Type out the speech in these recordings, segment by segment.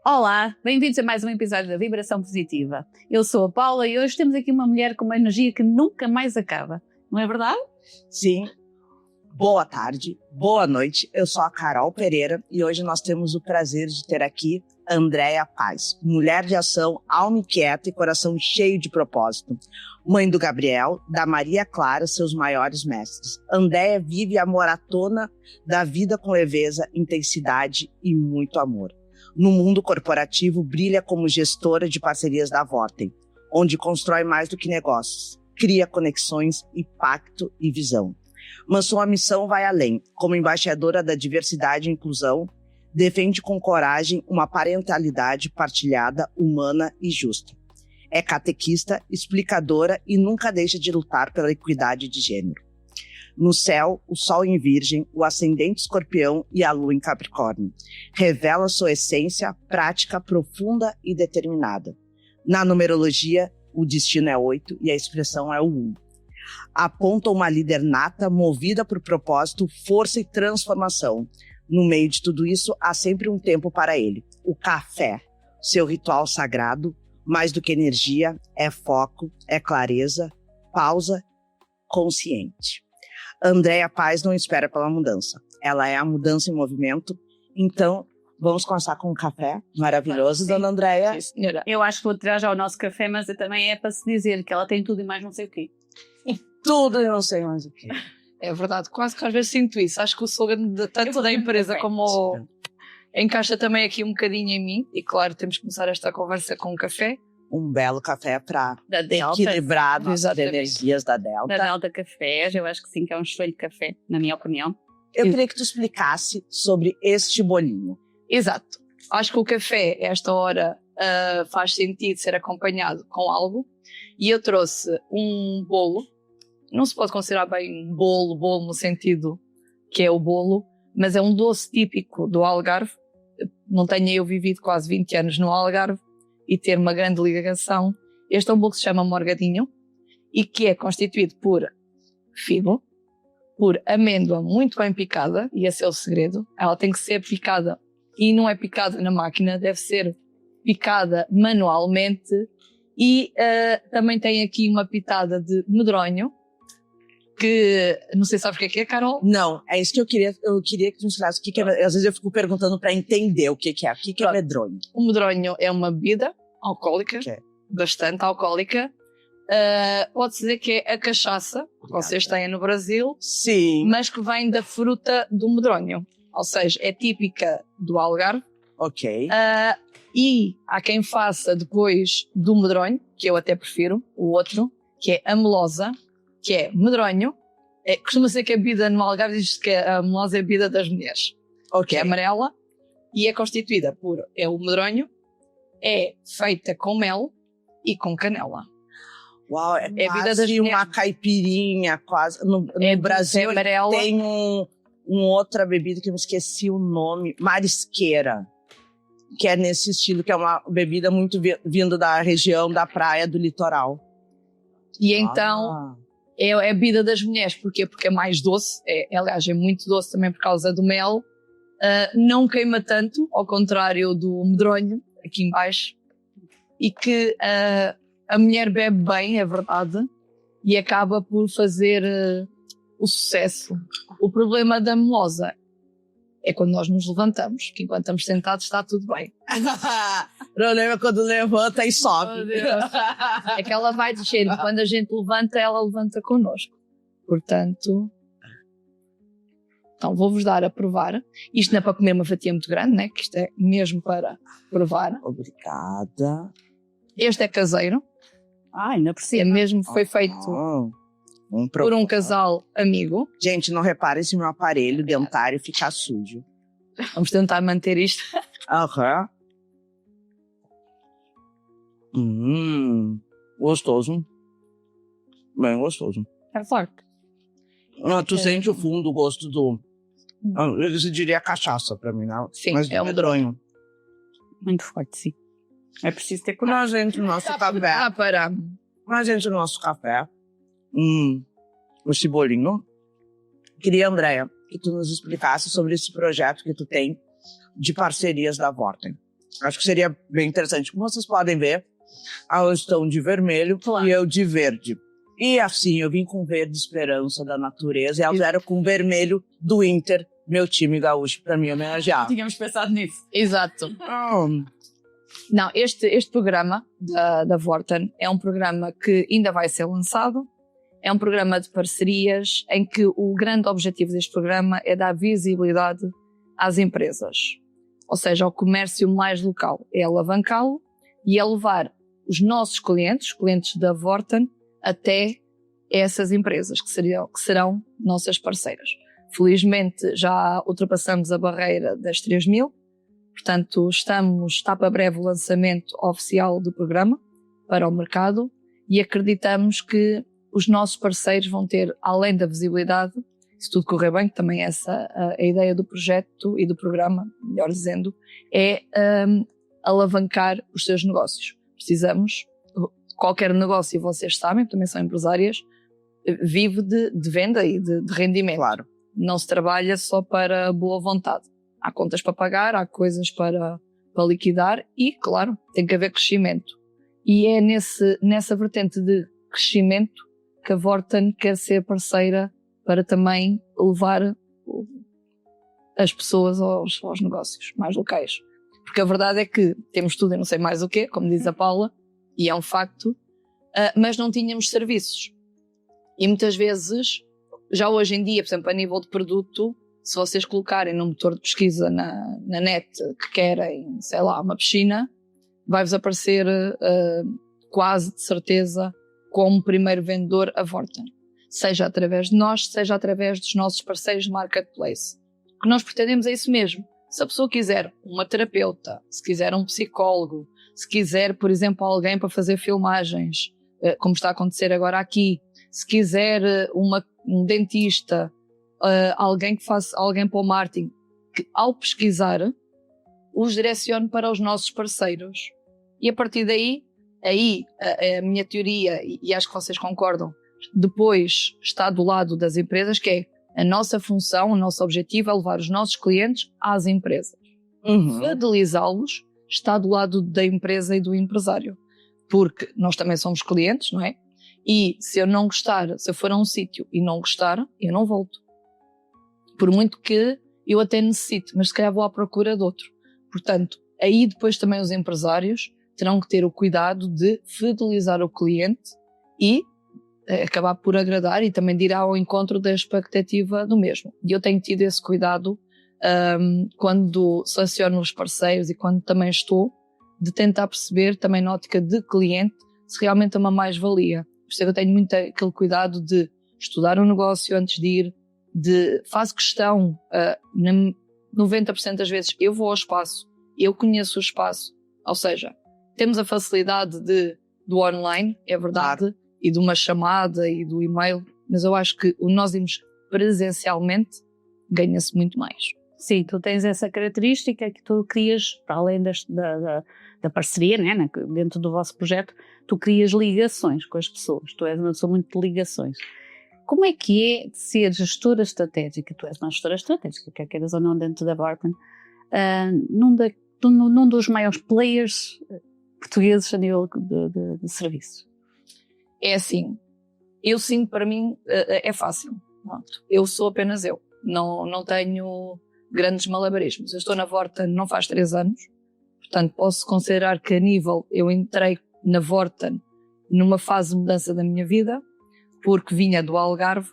Olá, bem-vindos a mais um episódio da Vibração Positiva. Eu sou a Paula e hoje temos aqui uma mulher com uma energia que nunca mais acaba. Não é verdade? Sim. Boa tarde, boa noite. Eu sou a Carol Pereira e hoje nós temos o prazer de ter aqui Andréia Paz, mulher de ação, alma inquieta e coração cheio de propósito. Mãe do Gabriel, da Maria Clara, seus maiores mestres. Andréia vive a maratona da vida com leveza, intensidade e muito amor. No mundo corporativo, brilha como gestora de parcerias da Vorten, onde constrói mais do que negócios, cria conexões, impacto e visão. Mas sua missão vai além. Como embaixadora da diversidade e inclusão, defende com coragem uma parentalidade partilhada, humana e justa. É catequista, explicadora e nunca deixa de lutar pela equidade de gênero. No céu, o Sol em Virgem, o Ascendente Escorpião e a Lua em Capricórnio. Revela sua essência, prática profunda e determinada. Na numerologia, o destino é 8 e a expressão é o 1. Aponta uma líder nata, movida por propósito, força e transformação. No meio de tudo isso, há sempre um tempo para ele. O café, seu ritual sagrado, mais do que energia, é foco, é clareza, pausa, consciente. Andréia Paz não espera pela mudança. Ela é a mudança em movimento. Então, vamos começar com um café maravilhoso, dona Andréia. Eu acho que vou tirar já o nosso café, mas também é para se dizer que ela tem tudo e mais não sei o quê. Tudo eu não sei mais o quê. É verdade, quase que às vezes sinto isso. Acho que o slogan tanto da empresa como encaixa também aqui um bocadinho em mim. E claro, temos que começar esta conversa com um café. Um belo café para Delta. equilibrar as energias da Delta. Da Delta Cafés, eu acho que sim, que é um excelente café, na minha opinião. Eu queria que tu explicasse sobre este bolinho. Exato. Acho que o café, esta hora, faz sentido ser acompanhado com algo. E eu trouxe um bolo. Não se pode considerar bem um bolo no sentido que é o bolo, mas é um doce típico do Algarve. Não tenho eu vivido quase 20 anos no Algarve e ter uma grande ligação. Este é um bolo que se chama morgadinho e que é constituído por figo, por amêndoa muito bem picada, e esse é o segredo. Ela tem que ser picada e não é picada na máquina, deve ser picada manualmente. E também tem aqui uma pitada de medronho, que não sei se sabes o que é, Carol? Não, é isso que eu queria que tu mostrasse o que é. Às vezes eu fico perguntando para entender o que é. O que é medronho? O medronho é uma bebida alcoólica, bastante alcoólica. Pode-se dizer que é a cachaça que vocês têm no Brasil, sim, mas que vem da fruta do medronho. Ou seja, é típica do Algarve. Ok. E há quem faça depois do medronho, que eu até prefiro, o outro, que é a melosa, que é medronho. Costuma ser que a bebida no Algarve diz que a melosa é a bebida das mulheres, que é amarela, e é constituída por, o medronho, é feita com mel e com canela. Uau, é a vida das quase uma mulheres. Caipirinha, quase. No Brasil amarela. Tem outra bebida que eu me esqueci o nome, marisqueira, que é nesse estilo, que é uma bebida muito vindo da região da praia do litoral. E então é a bebida das mulheres. Porquê? Porque é mais doce, aliás é muito doce também por causa do mel, não queima tanto, ao contrário do medronho, aqui em baixo, e que a mulher bebe bem, é verdade, e acaba por fazer o sucesso. O problema da melosa é quando nós nos levantamos, que enquanto estamos sentados está tudo bem. O problema é quando levanta e sobe. É que ela vai descer, e quando a gente levanta, ela levanta connosco. Portanto, então vou-vos dar a provar. Isto não é para comer uma fatia muito grande, né? Que isto é mesmo para provar. Obrigada. Este é caseiro. Ainda por cima. É mesmo, foi feito por um casal amigo. Gente, não reparem se meu aparelho dentário ficar sujo. Vamos tentar manter isto. Aham. Gostoso. Bem gostoso. É forte. Tu sente o fundo, o gosto do... Eu diria cachaça pra mim, não? Sim, mas é um medronho. Muito forte, sim. É preciso ter coragem. Mas entre o nosso café... Para. Mas entre o nosso café... esse bolinho... Queria, Andréia, que tu nos explicasse sobre esse projeto que tu tem de parcerias da Vorten. Acho que seria bem interessante. Como vocês podem ver, elas estão de vermelho e eu de verde. E assim, eu vim com verde esperança da natureza e elas vieram com vermelho do Inter, meu time gaúcho, para me homenagear. Tínhamos pensado nisso. Exato. Não, este programa da Vorten é um programa que ainda vai ser lançado. É um programa de parcerias em que o grande objetivo deste programa é dar visibilidade às empresas, ou seja, ao comércio mais local. É alavancá-lo e é levar os nossos clientes, os clientes da Vorten, até essas empresas que serão nossas parceiras. Felizmente já ultrapassamos a barreira das 3.000, portanto está para breve o lançamento oficial do programa para o mercado e acreditamos que os nossos parceiros vão ter, além da visibilidade, se tudo correr bem, que também essa a ideia do projeto e do programa, melhor dizendo, é alavancar os seus negócios. Precisamos, qualquer negócio, vocês sabem, também são empresárias, vive de venda e de rendimento. Claro. Não se trabalha só para boa vontade. Há contas para pagar, há coisas para liquidar e, claro, tem que haver crescimento. E é nessa vertente de crescimento que a Vorten quer ser parceira para também levar as pessoas aos negócios mais locais. Porque a verdade é que temos tudo e não sei mais o quê, como diz a Paula, e é um facto, mas não tínhamos serviços. E muitas vezes, já hoje em dia, por exemplo, a nível de produto, se vocês colocarem no motor de pesquisa na net que querem, sei lá, uma piscina, vai-vos aparecer quase de certeza como primeiro vendedor a Vorten. Seja através de nós, seja através dos nossos parceiros de marketplace. O que nós pretendemos é isso mesmo. Se a pessoa quiser uma terapeuta, se quiser um psicólogo, se quiser, por exemplo, alguém para fazer filmagens, como está a acontecer agora aqui, se quiser um dentista, alguém para o marketing, que ao pesquisar, os direcione para os nossos parceiros. E a partir daí, a minha teoria, e acho que vocês concordam, depois está do lado das empresas, que é a nossa função, o nosso objetivo é levar os nossos clientes às empresas. Fidelizá-los está do lado da empresa e do empresário. Porque nós também somos clientes, não é? E se eu não gostar, se eu for a um sítio e não gostar, eu não volto. Por muito que eu até necessite, mas se calhar vou à procura de outro. Portanto, aí depois também os empresários terão que ter o cuidado de fidelizar o cliente e acabar por agradar e também de ir ao encontro da expectativa do mesmo. E eu tenho tido esse cuidado quando seleciono os parceiros e quando também estou, de tentar perceber também na ótica de cliente se realmente é uma mais-valia. Por isso eu tenho muito aquele cuidado de estudar o negócio antes de ir, faço questão, 90% das vezes eu vou ao espaço, eu conheço o espaço, ou seja, temos a facilidade do online, é verdade, claro, e de uma chamada e do e-mail, mas eu acho que o nós irmos presencialmente ganha-se muito mais. Sim, tu tens essa característica que tu crias, para além da parceria, né, dentro do vosso projeto, tu crias ligações com as pessoas, tu és uma pessoa muito de ligações. Como é que é de ser gestora estratégica? Tu és uma gestora estratégica, quer queiras ou não, dentro da Vorten, num dos maiores players portugueses a nível de serviços. É assim, eu sinto, para mim é fácil. Pronto. Eu sou apenas eu, não tenho grandes malabarismos. Eu estou na Vorten não faz 3 anos, portanto posso considerar que a nível, eu entrei na Vorten numa fase de mudança da minha vida, porque vinha do Algarve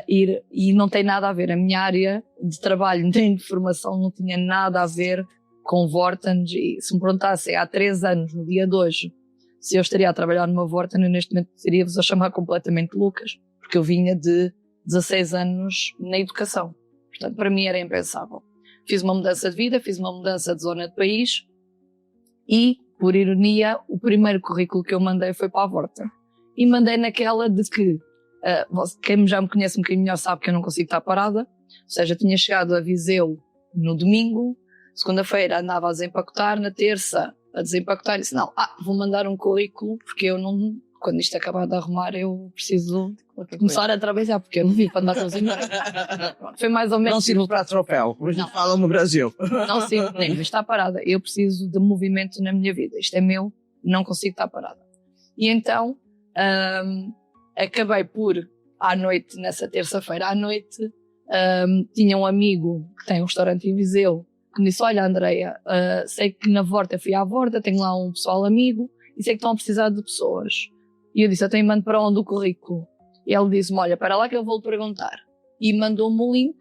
e não tem nada a ver. A minha área de trabalho nem de formação não tinha nada a ver com Vorten. E se me perguntassem há 3 anos, no dia de hoje, se eu estaria a trabalhar numa Vorten, eu neste momento teria-vos a chamar completamente loucas, porque eu vinha de 16 anos na educação. Portanto, para mim era impensável. Fiz uma mudança de vida, fiz uma mudança de zona de país e, por ironia, o primeiro currículo que eu mandei foi para a Vorten. E mandei naquela de que, quem já me conhece um bocadinho melhor sabe que eu não consigo estar parada. Ou seja, tinha chegado a Viseu no domingo, segunda-feira andava a desempacotar, na terça a desempacotar e disse, não, vou mandar um currículo porque eu não quando isto acabar de arrumar, eu preciso começar a trabalhar, porque eu não vivo para andar sozinha. Foi mais ou menos. Não sirvo para troféu, como a gente fala no Brasil. Não sirvo nem, mas está parada. Eu preciso de movimento na minha vida. Isto é meu, não consigo estar parada. E então, acabei por, à noite, nessa terça-feira à noite, tinha um amigo que tem um restaurante em Viseu, que me disse: olha, Andreia, sei que na Vorta, fui à Vorta, tenho lá um pessoal amigo, e sei que estão a precisar de pessoas. E eu disse: eu tenho, mando para onde o currículo? E ele disse-me: olha, para lá que eu vou-lhe perguntar. E mandou-me o link,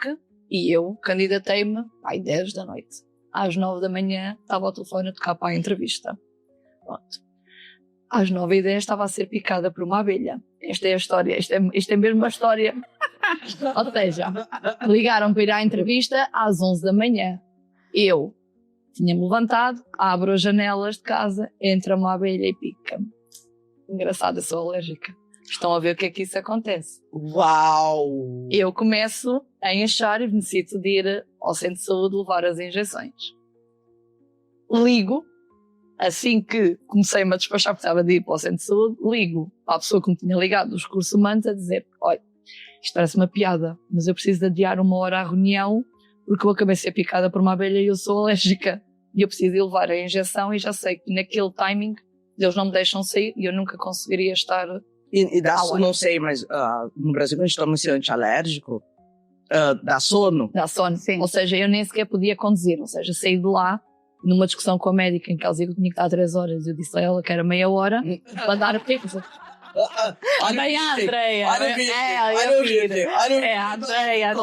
e eu candidatei-me, 10 da noite. Às 9 da manhã, estava ao telefone a tocar para a entrevista. Pronto. Às 9h10 estava a ser picada por uma abelha. Esta é a história, isto é mesmo uma história. Ou seja, ligaram para ir à entrevista às 11 da manhã. Eu tinha-me levantado, abro as janelas de casa, entra uma abelha e pica-me. Engraçado, eu sou alérgica. Estão a ver o que é que isso acontece. Uau! Eu começo a inchar e necessito de ir ao centro de saúde levar as injeções. Ligo, assim que comecei-me a despachar, porque estava de ir para o centro de saúde, ligo à pessoa que me tinha ligado dos recursos humanos a dizer: olha, isto parece uma piada, mas eu preciso de adiar 1 hora à reunião porque eu acabei de ser picada por uma abelha e eu sou alérgica. E eu preciso de levar a injeção e já sei que naquele timing eles não me deixam sair e eu nunca conseguiria estar... E dá sono, não sei, mas no Brasil, quando a gente toma esse antialérgico, dá sono. Dá sono, sim. Ou seja, eu nem sequer podia conduzir. Ou seja, saí de lá, numa discussão com a médica, em que ela dizia que eu tinha que estar 3 horas. Eu disse a ela que era meia hora, para dar a pico. Bem, a Andreia. Olha o vídeo. É a Andreia.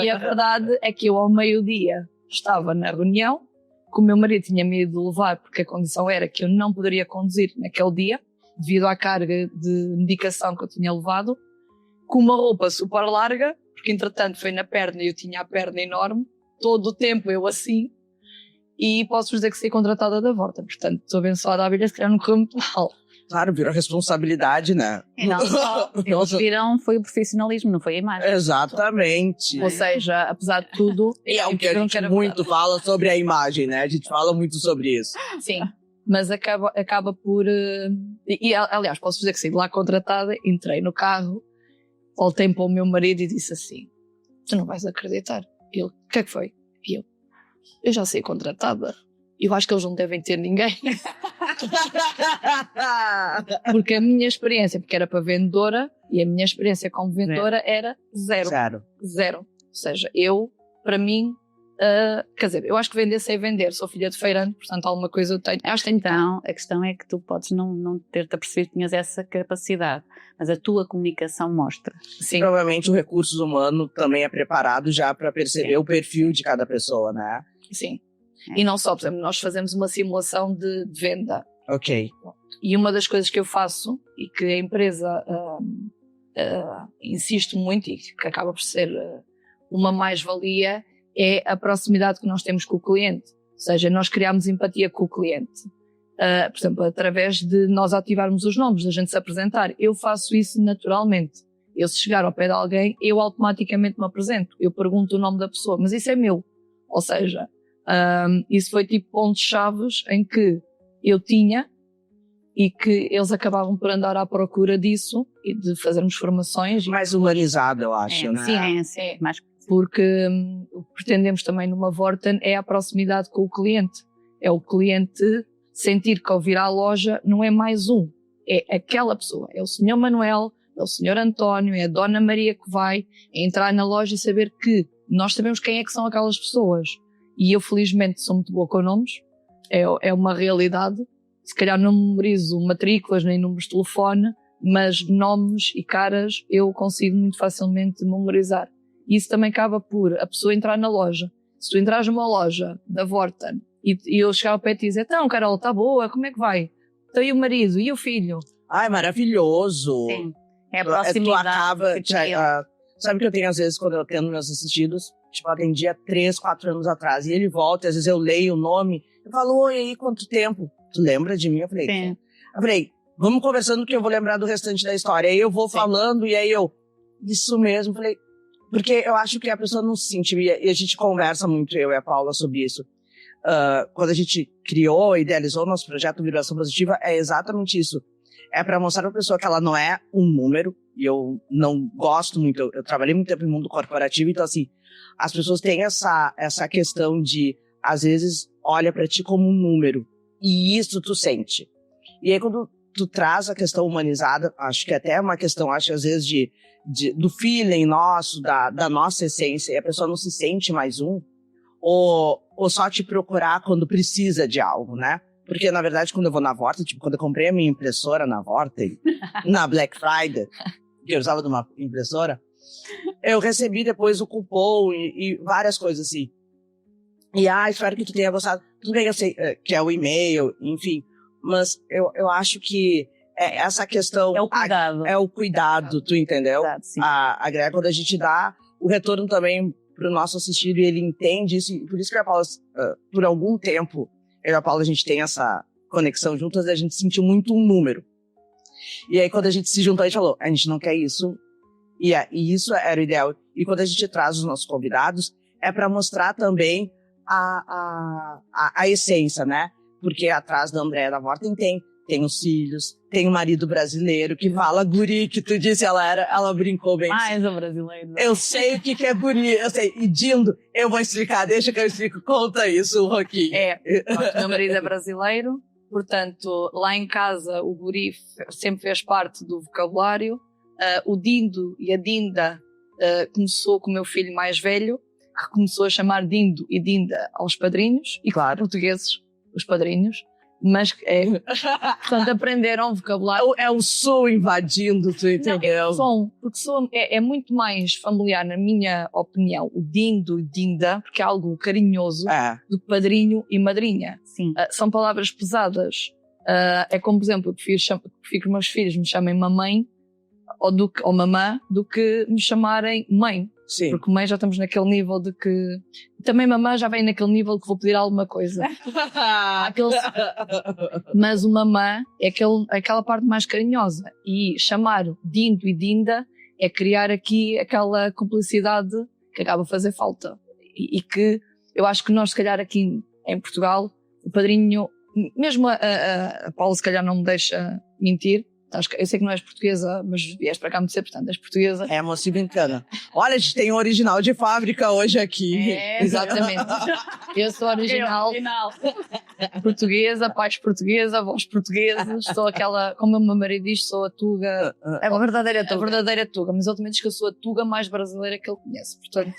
E a verdade é que eu, ao meio-dia, estava na reunião, que o meu marido tinha-me ido levar, porque a condição era que eu não poderia conduzir naquele dia, devido à carga de medicação que eu tinha levado, com uma roupa super larga, porque entretanto foi na perna e eu tinha a perna enorme, todo o tempo eu assim, e posso dizer que saí contratada da Vorta. Portanto, estou abençoada, a abelha se calhar não correu muito mal. Claro, virou responsabilidade, né? E não só, eles viram, foi o profissionalismo, não foi a imagem. Exatamente. Ou seja, apesar de tudo... E é o que a gente muito fala sobre a imagem, né? A gente fala muito sobre isso. Sim, mas acaba por... aliás, posso dizer que saí de lá contratada, entrei no carro, voltei para o meu marido e disse assim: tu não vais acreditar. Ele: o que é que foi? E eu já saí contratada. Eu acho que eles não devem ter ninguém. Porque a minha experiência, porque era para vendedora, e a minha experiência como vendedora era zero. Ou seja, para mim, quer dizer, eu acho que vender sei vender, sou filha de feirante, portanto alguma coisa eu tenho. Acho que tenho. Então, a questão é que tu podes não ter-te apercebido que tinhas essa capacidade, mas a tua comunicação mostra. Sim. Provavelmente o recursos humano também é preparado já para perceber o perfil de cada pessoa, né? Sim. E não só, por exemplo, nós fazemos uma simulação de venda. Ok. E uma das coisas que eu faço, e que a empresa insiste muito, e que acaba por ser uma mais-valia, é a proximidade que nós temos com o cliente. Ou seja, nós criamos empatia com o cliente. Por exemplo, através de nós ativarmos os nomes, da gente se apresentar. Eu faço isso naturalmente. Eu, se chegar ao pé de alguém, eu automaticamente me apresento. Eu pergunto o nome da pessoa, mas isso é meu. Ou seja, isso foi tipo pontos-chaves em que eu tinha e que eles acabavam por andar à procura disso e de fazermos formações. Mais humanizado, eu acho, né? Sim. Mais... Porque o que pretendemos também numa Vorten é a proximidade com o cliente. É o cliente sentir que ao vir à loja não é mais é aquela pessoa. É o Sr. Manuel, é o Sr. António, é a Dona Maria que vai entrar na loja e saber que nós sabemos quem é que são aquelas pessoas. E eu, felizmente, sou muito boa com nomes. É uma realidade. Se calhar não memorizo matrículas nem números de telefone, mas nomes e caras eu consigo muito facilmente memorizar. E isso também acaba por a pessoa entrar na loja. Se tu entras numa loja da Vorten e eu chegar ao pé e te dizer: então, Carol, está boa, como é que vai? Então, e o marido? E o filho? Ai, maravilhoso. Sim, é a proximidade. Sabe que eu tenho, às vezes, quando eu atendo meus assistidos, tipo, eu atendia 3, 4 anos atrás, e ele volta, e às vezes eu leio o nome, eu falo: oi, aí, quanto tempo? Tu lembra de mim? Eu falei: sim. Eu falei, vamos conversando que eu vou lembrar do restante da história. Aí eu vou falando, e aí isso mesmo, falei, porque eu acho que a pessoa não se sente, e a gente conversa muito, eu e a Paula, sobre isso. Quando a gente criou, idealizou nosso projeto Vibração Positiva, é exatamente isso. É para mostrar pra pessoa que ela não é um número, e eu não gosto muito, eu trabalhei muito tempo no mundo corporativo, então assim, as pessoas têm essa questão de, às vezes, olha para ti como um número, e isso tu sente. E aí quando tu traz a questão humanizada, acho que até é uma questão, acho às vezes do feeling nosso, da nossa essência, e a pessoa não se sente mais um, ou só te procurar quando precisa de algo, né? Porque, na verdade, quando eu vou na Vorten, tipo, quando eu comprei a minha impressora na Vorten, na Black Friday, que eu usava de uma impressora, eu recebi depois o cupom e várias coisas assim. E, espero que tu tenha gostado. Tudo bem que eu sei que é o e-mail, enfim. Mas eu acho que essa questão... É o cuidado. É o cuidado, tu entendeu? Cuidado, sim. A Greg, quando a gente dá o retorno também pro nosso assistido, e ele entende isso. E por isso que a Paula, por algum tempo, eu e a Paula, a gente tem essa conexão juntas, a gente sentiu muito um número. E aí, quando a gente se juntou, a gente falou, a gente não quer isso. E isso era o ideal. E quando a gente traz os nossos convidados, é para mostrar também a essência, né? Porque atrás da Andréia da Vorten tem os filhos, tem o marido brasileiro que fala guri, que tu disse, ela brincou bem. Mais o brasileiro. Eu sei o que é guri, eu sei. E Dindo, eu vou explicar, deixa que eu explico. Conta isso, Roquinho. Meu marido é brasileiro, portanto, lá em casa o guri sempre fez parte do vocabulário. O Dindo e a Dinda começou com o meu filho mais velho, que começou a chamar Dindo e Dinda aos padrinhos, e claro, portugueses, os padrinhos. Mas portanto, aprenderam vocabulário. É o som invadindo, tu entendeu? Não, som, porque som é muito mais familiar, na minha opinião, o Dindo e Dinda, porque é algo carinhoso, do que padrinho e madrinha. Sim. São palavras pesadas. É como, por exemplo, eu prefiro que os meus filhos me chamem mamãe ou mamã do que me chamarem mãe. Sim. Porque mãe já estamos naquele nível de que... Também mamã já vem naquele nível que vou pedir alguma coisa. Mas o mamã é aquela parte mais carinhosa. E chamar Dindo e Dinda é criar aqui aquela cumplicidade que acaba a fazer falta. E que eu acho que nós, se calhar, aqui em Portugal, o padrinho... Mesmo a Paula, se calhar, não me deixa mentir. Eu sei que não és portuguesa, mas vieste para cá muito cedo, portanto és portuguesa. É, moçibicana. Olha, a gente tem um original de fábrica hoje aqui. Exatamente. Eu sou original portuguesa, pais portuguesa, avós portugueses. Sou aquela, como o meu marido diz, sou a tuga. É a verdadeira tuga. A verdadeira tuga, mas ele também diz que eu sou a tuga mais brasileira que ele conhece. Portanto,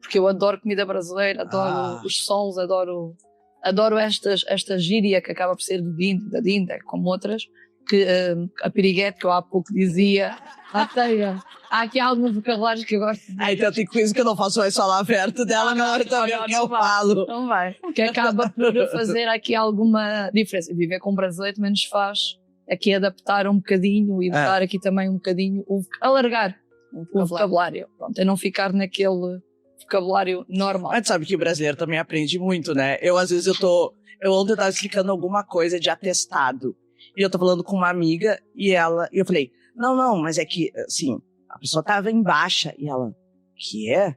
porque eu adoro comida brasileira, adoro os sons, adoro esta gíria que acaba por ser do Dindo, da Dinda, como outras. Que a piriguete, que eu há pouco dizia, há aqui alguns vocabulários que eu gosto de dizer. Então tem coisa que eu não faço mais falar perto dela, na hora também que eu falo. Não vai. Que acaba por fazer aqui alguma diferença. Viver com um brasileiro também nos faz aqui adaptar um bocadinho e dar aqui também um bocadinho, alargar o vocabulário. Pronto, é não ficar naquele vocabulário normal. Mas sabe que o brasileiro também aprende muito, né? Às vezes eu ontem estava explicando alguma coisa de atestado. E eu tô falando com uma amiga e eu falei, não, mas é que, assim, a pessoa tava em baixa. E ela, que é?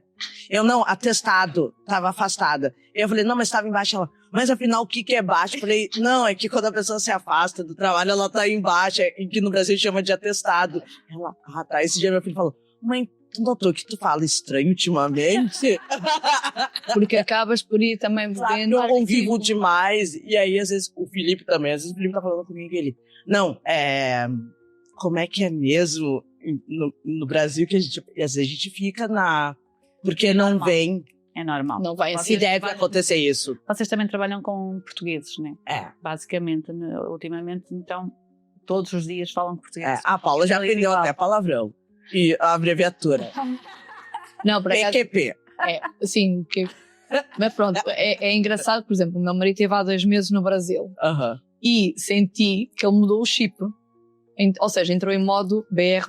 Eu, não, atestado, tava afastada. Eu falei, não, mas tava em baixa. Ela, mas afinal, o que é baixa? Eu falei, não, é que quando a pessoa se afasta do trabalho, ela tá em baixa, e que no Brasil chama de atestado. Ela, tá. Esse dia meu filho falou, mãe, tu notou que tu fala estranho ultimamente? Porque acabas por ir também vendo. Eu convivo demais. E aí, às vezes, o Felipe também, às vezes o Felipe tá falando comigo e ele, não, como é que é mesmo no Brasil que às vezes a gente fica porque não vem. É normal. Não vai Se deve acontecer isso. Vocês também trabalham com portugueses, né? Basicamente, ultimamente, então, todos os dias falam português. A Paula já aprendeu até palavrão. E a abreviatura. Não, por acaso, PQP. Sim, mas pronto, é engraçado, por exemplo, o meu marido esteve há 2 meses no Brasil e senti que ele mudou o chip, ou seja, entrou em modo BR.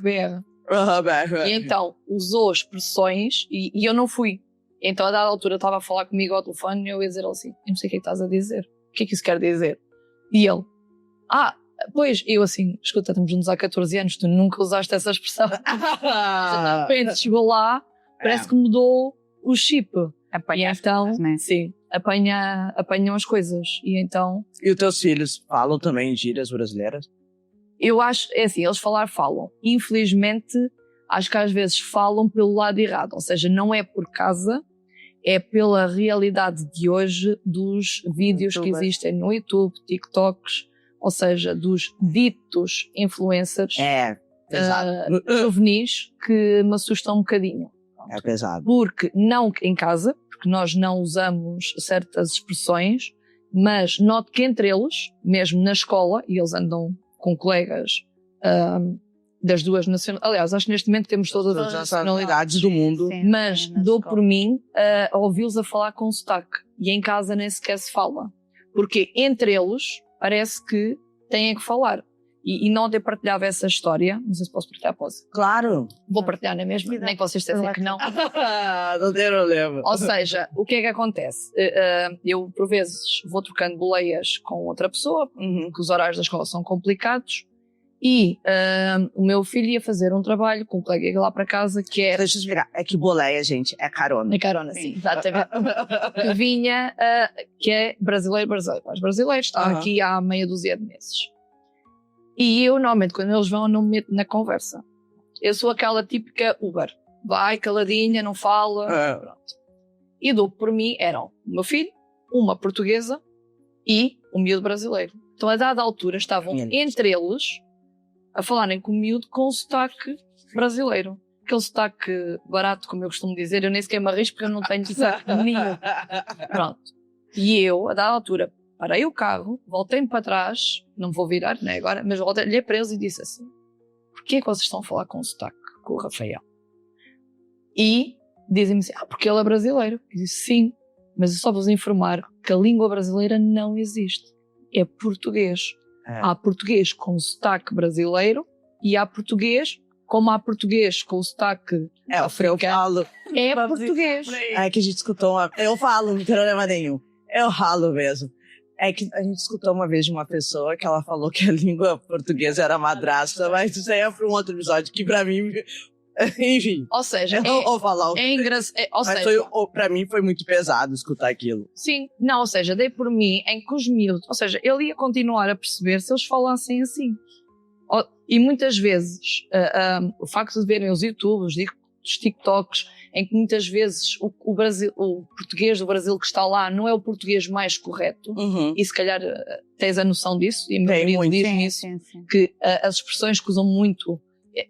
E então usou expressões e eu não fui. Então a dada altura estava a falar comigo ao telefone e eu ia dizer assim, eu não sei o que é que estás a dizer, o que é que isso quer dizer? E ele, pois, eu assim, escuta, estamos juntos há 14 anos, tu nunca usaste essa expressão. De repente chegou lá, parece que mudou o chip. E então, né? sim, apanham as coisas. E então... E os teus filhos falam também gírias brasileiras? Eu acho, é assim, eles falam. Infelizmente, acho que às vezes falam pelo lado errado. Ou seja, não é por casa, é pela realidade de hoje dos vídeos que existem no YouTube, TikToks, ou seja, dos ditos influencers Pesado. juvenis que me assustam um bocadinho. É pesado. Porque não em casa, porque nós não usamos certas expressões, mas noto que entre eles, mesmo na escola, e eles andam com colegas das duas nacionalidades, aliás, acho que neste momento temos todas as nacionalidades do mundo, Sim, mas sim, na dou escola. por mim a ouvi-los a falar com sotaque, e em casa nem sequer se fala, porque entre eles parece que têm que falar. E não ontem partilhava essa história, não sei se posso partilhar, posso. Claro. Vou partilhar na mesma, nem que vocês dissessem que não. Não tem problema. Ou seja, o que é que acontece? Eu, por vezes, vou trocando boleias com outra pessoa, que os horários da escola são complicados, e o meu filho ia fazer um trabalho com um colega lá para casa que era... Deixa eu explicar. É que boleia, gente, é carona. Na carona, sim, exatamente. Que vinha, que é brasileiro, mas brasileiro, está aqui há meia dúzia de meses. E eu, normalmente, quando eles vão, não me meto na conversa. Eu sou aquela típica Uber. Vai, caladinha, não fala. Pronto. E dou por mim, eram o meu filho, uma portuguesa e o miúdo brasileiro. Então, a dada altura, estavam entre eles a falarem com o miúdo com o sotaque brasileiro. Aquele sotaque barato, como eu costumo dizer, eu nem sequer me arrisco porque eu não tenho sotaque nenhum. Pronto. E eu, a dada altura, parei o carro, voltei-me para trás, não vou virar, né, agora, mas olhei para eles e disse assim: porquê é que vocês estão a falar com sotaque com o Rafael? E dizem-me assim: porque ele é brasileiro. Eu disse: sim, mas eu só vos informar que a língua brasileira não existe. É português. Há português com sotaque brasileiro e há português, como há português com sotaque africano, é português. É que a gente escutou eu falo, não tem problema nenhum. Eu ralo mesmo. É que a gente escutou uma vez de uma pessoa que ela falou que a língua portuguesa era madrasta, mas isso aí é para um outro episódio que pra mim... Enfim. Ou seja, eu não vou falar é engraçado. Mas pra mim foi muito pesado escutar aquilo. Sim. Não, ou seja, dei por mim em que os miúdos... Ou seja, ele ia continuar a perceber se eles falassem assim. E muitas vezes, o facto de verem os YouTubes, os TikToks, em que muitas vezes o português do Brasil que está lá não é o português mais correto, e se calhar tens a noção disso, e meu marido diz-me isso, que as expressões que usam muito,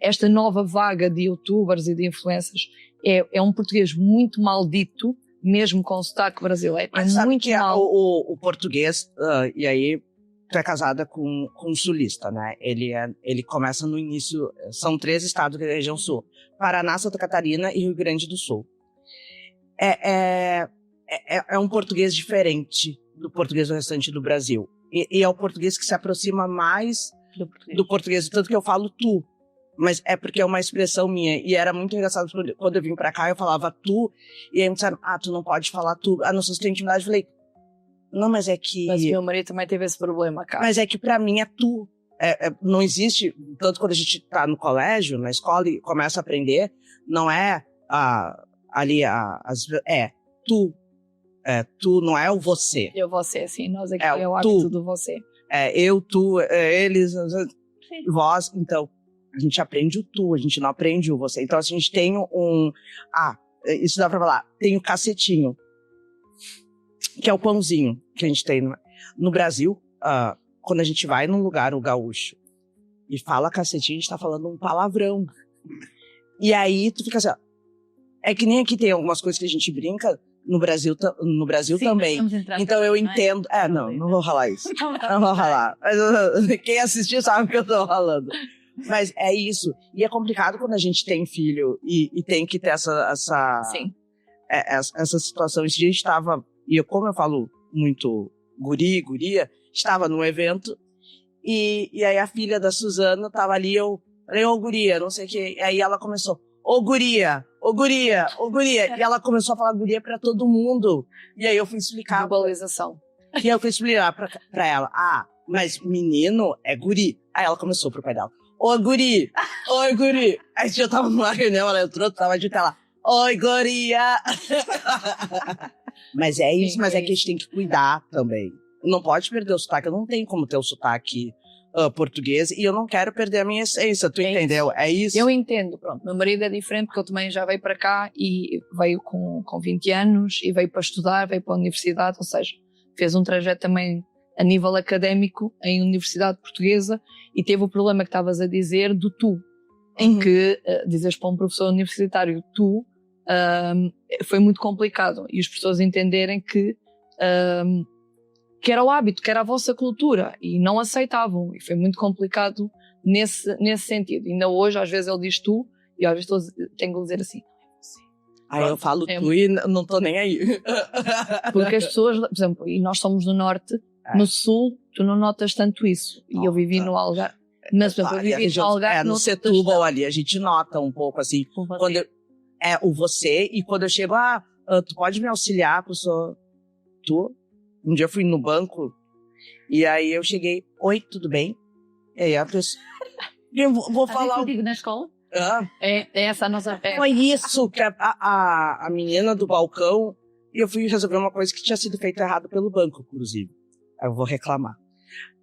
esta nova vaga de YouTubers e de influencers, é um português muito maldito, mesmo com o sotaque brasileiro. Mas sabe muito que mal. O português, e aí tu é casada com um sulista, né? Ele começa no início, são 3 estados da região sul: Paraná, Santa Catarina e Rio Grande do Sul. É um português diferente do português do restante do Brasil. E é o português que se aproxima mais do português, tanto que eu falo tu. Mas é porque é uma expressão minha. E era muito engraçado quando eu vim pra cá, eu falava tu, e aí me disseram: tu não pode falar tu. Não sei se tem intimidade. Eu falei: não, mas é que... Mas meu marido também teve esse problema, cara. Mas é que pra mim é tu. Não existe, tanto quando a gente tá no colégio, na escola, e começa a aprender, não é tu. Tu, não é o você. Eu, você, assim, nós aqui É é o tu. hábito do você. Eu, tu, eles, vós. Então, a gente aprende o tu, a gente não aprende o você. Então, a gente tem isso dá pra falar, tem o cacetinho, que é o pãozinho que a gente tem no Brasil. Quando a gente vai num lugar, o gaúcho, e fala cacetinho, a gente tá falando um palavrão. E aí tu fica assim, é que nem aqui tem algumas coisas que a gente brinca, no Brasil também. Então eu entendo. Não vou falar isso. Não vou falar. Mas, quem assistiu sabe o que eu tô falando. Mas é isso. E é complicado quando a gente tem filho e tem que ter essa situação. Esse dia a gente estava, e como eu falo muito guria, estava num evento, e aí a filha da Suzana estava ali, eu falei: ô guria, não sei o que. Aí ela começou: ô guria. E ela começou a falar guria pra todo mundo. E aí eu fui explicar. Globalização. E aí eu fui explicar pra ela: mas menino é guri. Aí ela começou pro pai dela: oi guri. Aí eu tava numa reunião, ela entrou, tava de tela: oi guria. Mas é isso, mas é que a gente tem que cuidar também. Não pode perder o sotaque, não tem como ter o sotaque português e eu não quero perder a minha essência, tu entendeu? É isso? Eu entendo, pronto, meu marido é diferente porque ele também já veio para cá e veio com 20 anos e veio para estudar, veio para a universidade, ou seja, fez um trajeto também a nível académico em universidade portuguesa e teve o problema que estavas a dizer do tu, em que dizes para um professor universitário tu, foi muito complicado e as pessoas entenderem que era o hábito, que era a vossa cultura e não aceitavam e foi muito complicado nesse sentido. Ainda hoje às vezes ele diz tu e às vezes tenho que dizer assim. Aí eu falo tu e não tô nem aí. Porque as pessoas, por exemplo, e nós somos do norte, no sul tu não notas tanto isso e eu vivi no Algarve. Mas por exemplo, eu vivi no Algarve, no Setúbal ali, a gente nota um pouco assim, quando o você, e quando eu chego, tu pode me auxiliar, professor? Um dia eu fui no banco, e aí eu cheguei, oi, tudo bem? E aí a pessoa, eu vou falar... Contigo na escola? É essa a nossa... Foi isso, que a menina do balcão, e eu fui resolver uma coisa que tinha sido feita errado pelo banco, inclusive. Aí eu vou reclamar.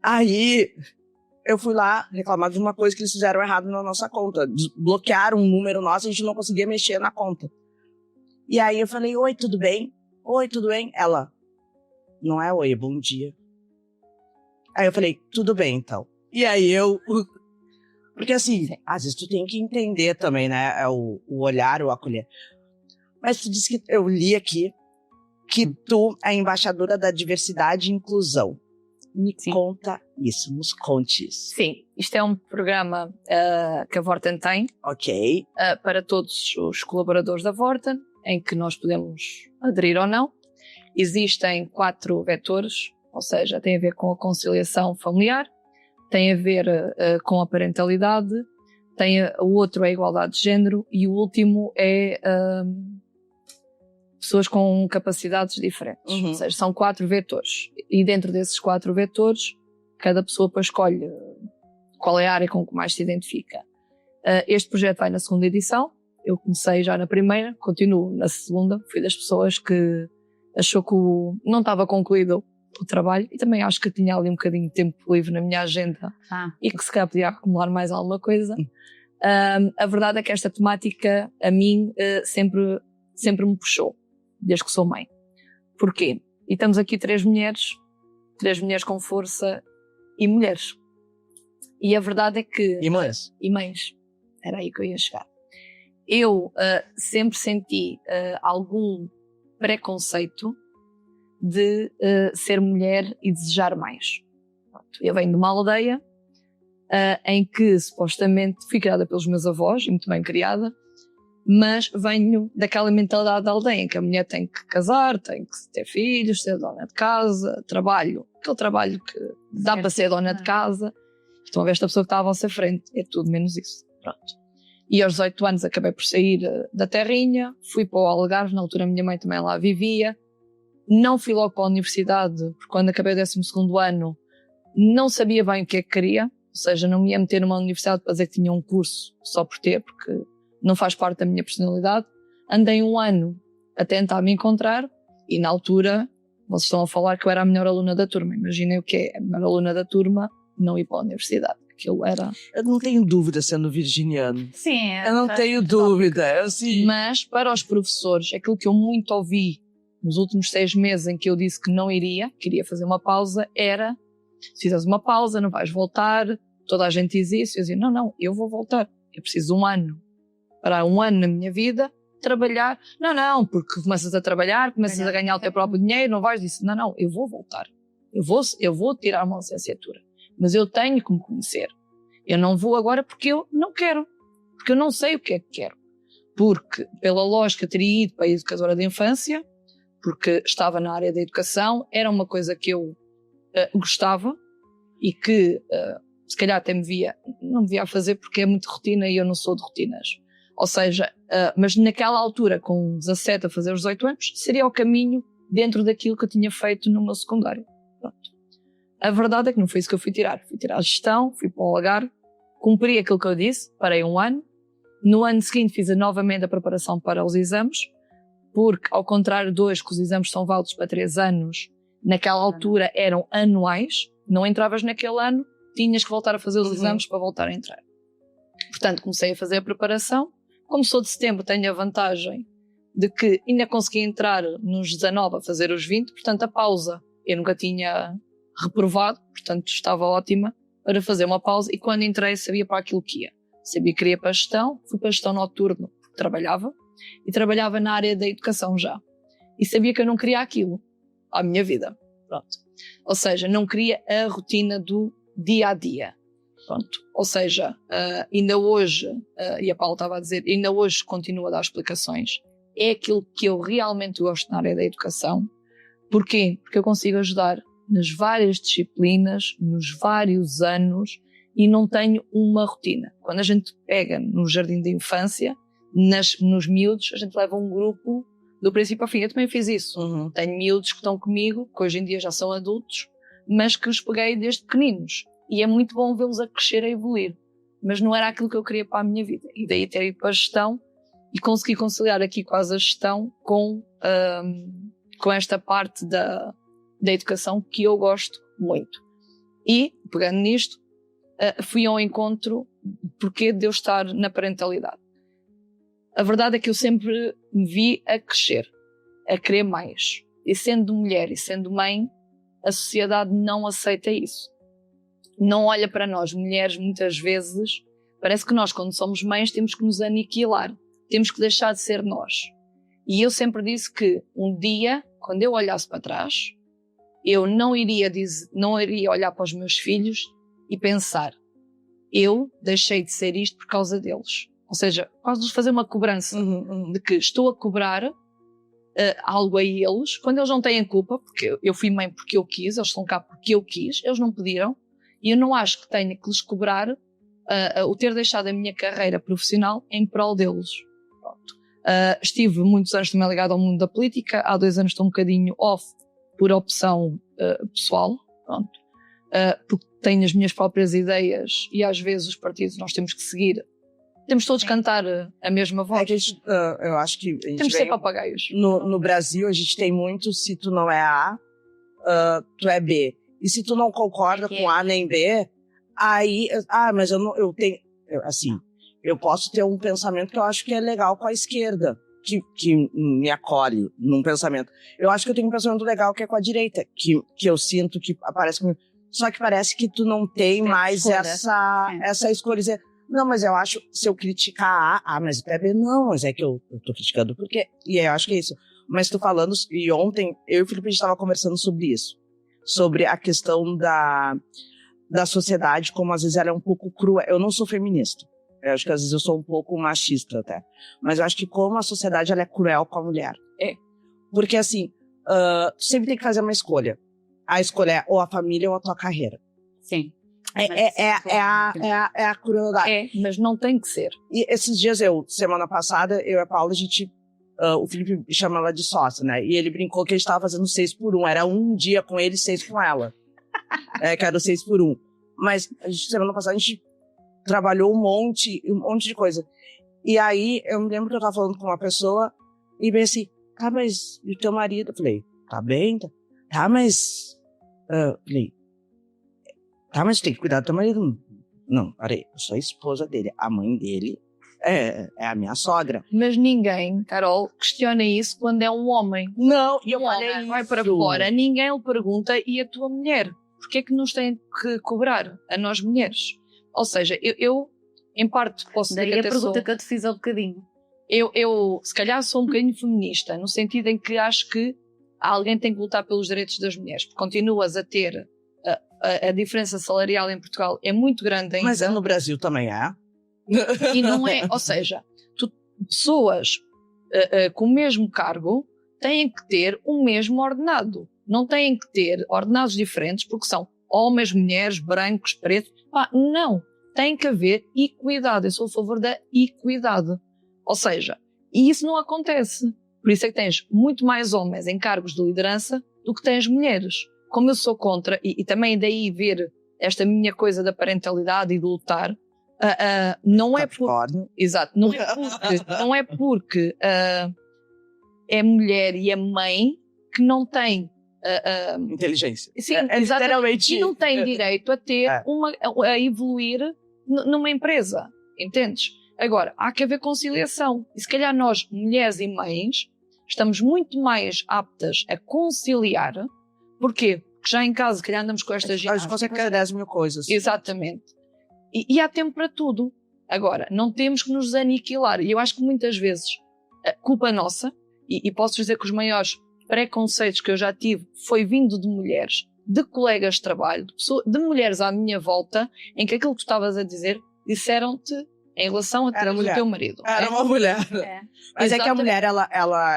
Aí... eu fui lá reclamar de uma coisa que eles fizeram errado na nossa conta. Bloquearam um número nosso e a gente não conseguia mexer na conta. E aí eu falei, oi, tudo bem? Oi, tudo bem? Ela, não é oi, é bom dia. Aí eu falei, tudo bem, então. E aí porque assim, às vezes tu tem que entender também, né? É o olhar, o acolher. Mas tu disse que, eu li aqui, que tu é embaixadora da diversidade e inclusão. Me conta isso, nos conte isso. Sim, isto é um programa que a Vorten tem. Ok. Para todos os colaboradores da Vorten, em que nós podemos aderir ou não. Existem 4 vetores, ou seja, tem a ver com a conciliação familiar, tem a ver com a parentalidade, o outro é a igualdade de género e o último é pessoas com capacidades diferentes. Ou seja, são 4 vetores. E dentro desses 4 vetores, cada pessoa depois escolhe qual é a área com que mais se identifica. Este projeto vai na 2ª edição. Eu comecei já na primeira, continuo na 2ª. Fui das pessoas que achou que não estava concluído o trabalho e também acho que tinha ali um bocadinho de tempo livre na minha agenda e que se calhar podia acumular mais alguma coisa. A verdade é que esta temática a mim sempre me puxou, desde que sou mãe. Porquê? E estamos aqui 3 mulheres com força e mulheres. E a verdade é que... E mães? E mães. Era aí que eu ia chegar. Eu sempre senti algum preconceito de ser mulher e desejar mais. Eu venho de uma aldeia em que supostamente fui criada pelos meus avós, e muito bem criada, mas venho daquela mentalidade da aldeia em que a mulher tem que casar, tem que ter filhos, ser dona de casa, trabalho, aquele trabalho que dá para ser dona de casa. Estão a ver esta pessoa que está à vossa frente, é tudo menos isso. Pronto. E aos 18 anos acabei por sair da terrinha, fui para o Algarve, na altura a minha mãe também lá vivia. Não fui logo para a universidade, porque quando acabei o 12º ano não sabia bem o que é que queria, ou seja, não me ia meter numa universidade para dizer que tinha um curso só por ter, porque não faz parte da minha personalidade. Andei 1 ano a tentar me encontrar e na altura vocês estão a falar que eu era a melhor aluna da turma. Imaginem o que é a melhor aluna da turma não ir para a universidade. Aquilo era... Eu não tenho dúvida sendo virginiano. Sim. Eu não tenho dúvida. Assim... Mas para os professores, aquilo que eu muito ouvi nos últimos 6 meses em que eu disse que não iria, queria fazer uma pausa, era: se fizeres uma pausa, não vais voltar. Toda a gente diz isso. Eu dizia: não, eu vou voltar. Eu preciso de 1 ano. Para 1 ano na minha vida, trabalhar. Não, porque começas a trabalhar, começas a ganhar o teu próprio dinheiro, não vais disso. Não, eu vou voltar. Eu vou tirar uma licenciatura. Mas eu tenho que me conhecer. Eu não vou agora porque eu não quero. Porque eu não sei o que é que quero. Porque, pela lógica, teria ido para a educadora de infância, porque estava na área da educação, era uma coisa que eu gostava e que se calhar até não me via a fazer porque é muito rotina e eu não sou de rotinas. Ou seja, mas naquela altura, com 17 a fazer os 18 anos, seria o caminho dentro daquilo que eu tinha feito no meu secundário. Pronto. A verdade é que não foi isso que eu fui tirar. Fui tirar a gestão, fui para o Algarve, cumpri aquilo que eu disse, parei 1 ano. No ano seguinte fiz novamente a preparação para os exames, porque ao contrário de hoje, que os exames são válidos para 3 anos, naquela altura eram anuais, não entravas naquele ano, tinhas que voltar a fazer os exames para voltar a entrar. Portanto, comecei a fazer a preparação. Como sou de setembro, tenho a vantagem de que ainda consegui entrar nos 19 a fazer os 20, portanto a pausa eu nunca tinha reprovado, portanto estava ótima para fazer uma pausa, e quando entrei sabia para aquilo que ia. Sabia que queria para a gestão, fui para a gestão noturno, porque trabalhava, e trabalhava na área da educação já. E sabia que eu não queria aquilo à minha vida. Pronto. Ou seja, não queria a rotina do dia-a-dia. Pronto. Ou seja, ainda hoje, e a Paula estava a dizer, ainda hoje continuo a dar explicações. É aquilo que eu realmente gosto na área da educação. Porquê? Porque eu consigo ajudar nas várias disciplinas, nos vários anos, e não tenho uma rotina. Quando a gente pega no jardim de infância, nos miúdos, a gente leva um grupo do princípio ao fim. Eu também fiz isso. Tenho miúdos que estão comigo, que hoje em dia já são adultos, mas que os peguei desde pequeninos. E é muito bom vê-los a crescer, a evoluir. Mas não era aquilo que eu queria para a minha vida. E daí ter ido para a gestão e consegui conciliar aqui quase a gestão com esta parte da educação que eu gosto muito. E, pegando nisto, fui ao encontro porque de eu estar na parentalidade. A verdade é que eu sempre me vi a crescer, a querer mais. E sendo mulher e sendo mãe, a sociedade não aceita isso. Não olha para nós, mulheres, muitas vezes. Parece que nós, quando somos mães, temos que nos aniquilar. Temos que deixar de ser nós. E eu sempre disse que um dia, quando eu olhasse para trás, eu não iria olhar para os meus filhos e pensar, eu deixei de ser isto por causa deles. Ou seja, quase fazer uma cobrança de que estou a cobrar algo a eles, quando eles não têm culpa, porque eu fui mãe porque eu quis, eles estão cá porque eu quis, eles não pediram, e eu não acho que tenha que lhes cobrar o ter deixado a minha carreira profissional em prol deles. Pronto. Estive muitos anos também ligado ao mundo da política, há 2 anos estou um bocadinho off por opção pessoal, pronto. Porque tenho as minhas próprias ideias e às vezes os partidos nós temos que seguir. Temos todos que cantar a mesma voz. Eu acho que a gente temos que ser papagaios. No Brasil, a gente tem muito, se tu não é A, tu é B. E se tu não concorda com A nem B, aí... mas eu tenho... Assim, eu posso ter um pensamento que eu acho que é legal com a esquerda, que me acolhe num pensamento. Eu acho que eu tenho um pensamento legal que é com a direita, que eu sinto que aparece comigo. Só que parece que tu não tem mais essa escolha. Dizer, não, mas eu acho, se eu criticar mas o PB não, mas é que eu tô criticando porque... E eu acho que é isso. Mas tô falando, e ontem eu e o Felipe a gente estava conversando sobre isso. Sobre a questão da sociedade, como às vezes ela é um pouco crua. Eu não sou feminista. Eu acho que às vezes eu sou um pouco machista até. Mas eu acho que como a sociedade ela é cruel com a mulher. Porque assim, tu sempre tem que fazer uma escolha. A escolha é ou a família ou a tua carreira. Sim. É a crueldade. Mas não tem que ser. E esses dias semana passada, eu e a Paula, a gente... o Felipe chama ela de sócia, né? E ele brincou que a gente estava fazendo 6x1. Era um dia com ele e 6 com ela. Que era o 6x1. Mas semana passada a gente trabalhou um monte de coisa. E aí eu me lembro que eu estava falando com uma pessoa e bem assim, mas e o teu marido? Eu falei, tá bem? Mas... falei, mas tem que cuidar do teu marido. Não, peraí, eu sou a esposa dele. A mãe dele é a minha sogra. Mas ninguém, Carol, questiona isso quando é um homem. Não, e eu falei vai para fora, ninguém lhe pergunta, e a tua mulher? Porquê é que nos tem que cobrar a nós mulheres? Ou seja, eu em parte posso dizer que até a pergunta que eu te fiz há um bocadinho. Eu se calhar sou um bocadinho feminista, no sentido em que acho que alguém tem que lutar pelos direitos das mulheres, porque continuas a ter a diferença salarial em Portugal é muito grande ainda. Mas no Brasil também é. E não é, ou seja, pessoas com o mesmo cargo têm que ter o mesmo ordenado. Não têm que ter ordenados diferentes porque são homens, mulheres, brancos, pretos. Não. Tem que haver equidade. Eu sou a favor da equidade. Ou seja, e isso não acontece. Por isso é que tens muito mais homens em cargos de liderança do que tens mulheres. Como eu sou contra, e também daí ver esta minha coisa da parentalidade e de lutar, não é porque... Exato. Não é porque é mulher e é mãe que não tem Inteligência. Sim, é exatamente. literalmente... E não tem direito a ter É. a evoluir numa empresa, entendes? Agora, há que haver conciliação. E se calhar nós, mulheres e mães, estamos muito mais aptas a conciliar. Porquê? Porque já em casa, se calhar andamos com estas A gente ginásticas. consegue fazer 10 mil coisas. Exatamente. E há tempo para tudo. Agora, não temos que nos aniquilar. E eu acho que muitas vezes, a culpa nossa, e posso dizer que os maiores preconceitos que eu já tive foi vindo de mulheres, de colegas de trabalho, de mulheres à minha volta, em que aquilo que tu estavas a dizer, disseram-te em relação a Era teres o mulher. teu marido. Era uma mulher. É. Mas é que a Exatamente. mulher,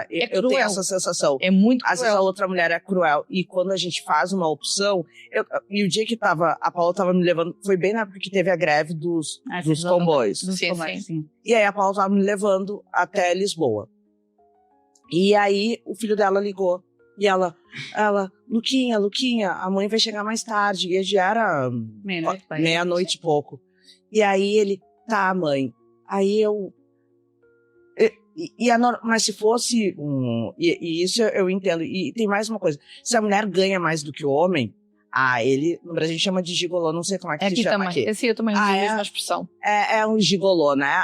eu tenho cruel. essa sensação. É muito Às vezes a cruel. outra mulher é cruel. E quando a gente faz uma opção... E o dia que a Paula tava me levando... Foi bem na época que teve a greve dos comboios. Dos Sim, comboios, sim. E aí a Paula tava me levando até Lisboa. E aí o filho dela ligou. E ela... Luquinha, a mãe vai chegar mais tarde. E já era Meia-noite, pai. meia-noite e pouco. E aí ele... Tá, mãe. Aí eu... Mas se fosse e isso eu entendo. E tem mais uma coisa. Se a mulher ganha mais do que o homem, ele, no Brasil, chama de gigolô. Não sei como é que se Aqui chama também. aqui. Esse eu também uso a mesma expressão. É um gigolô, né?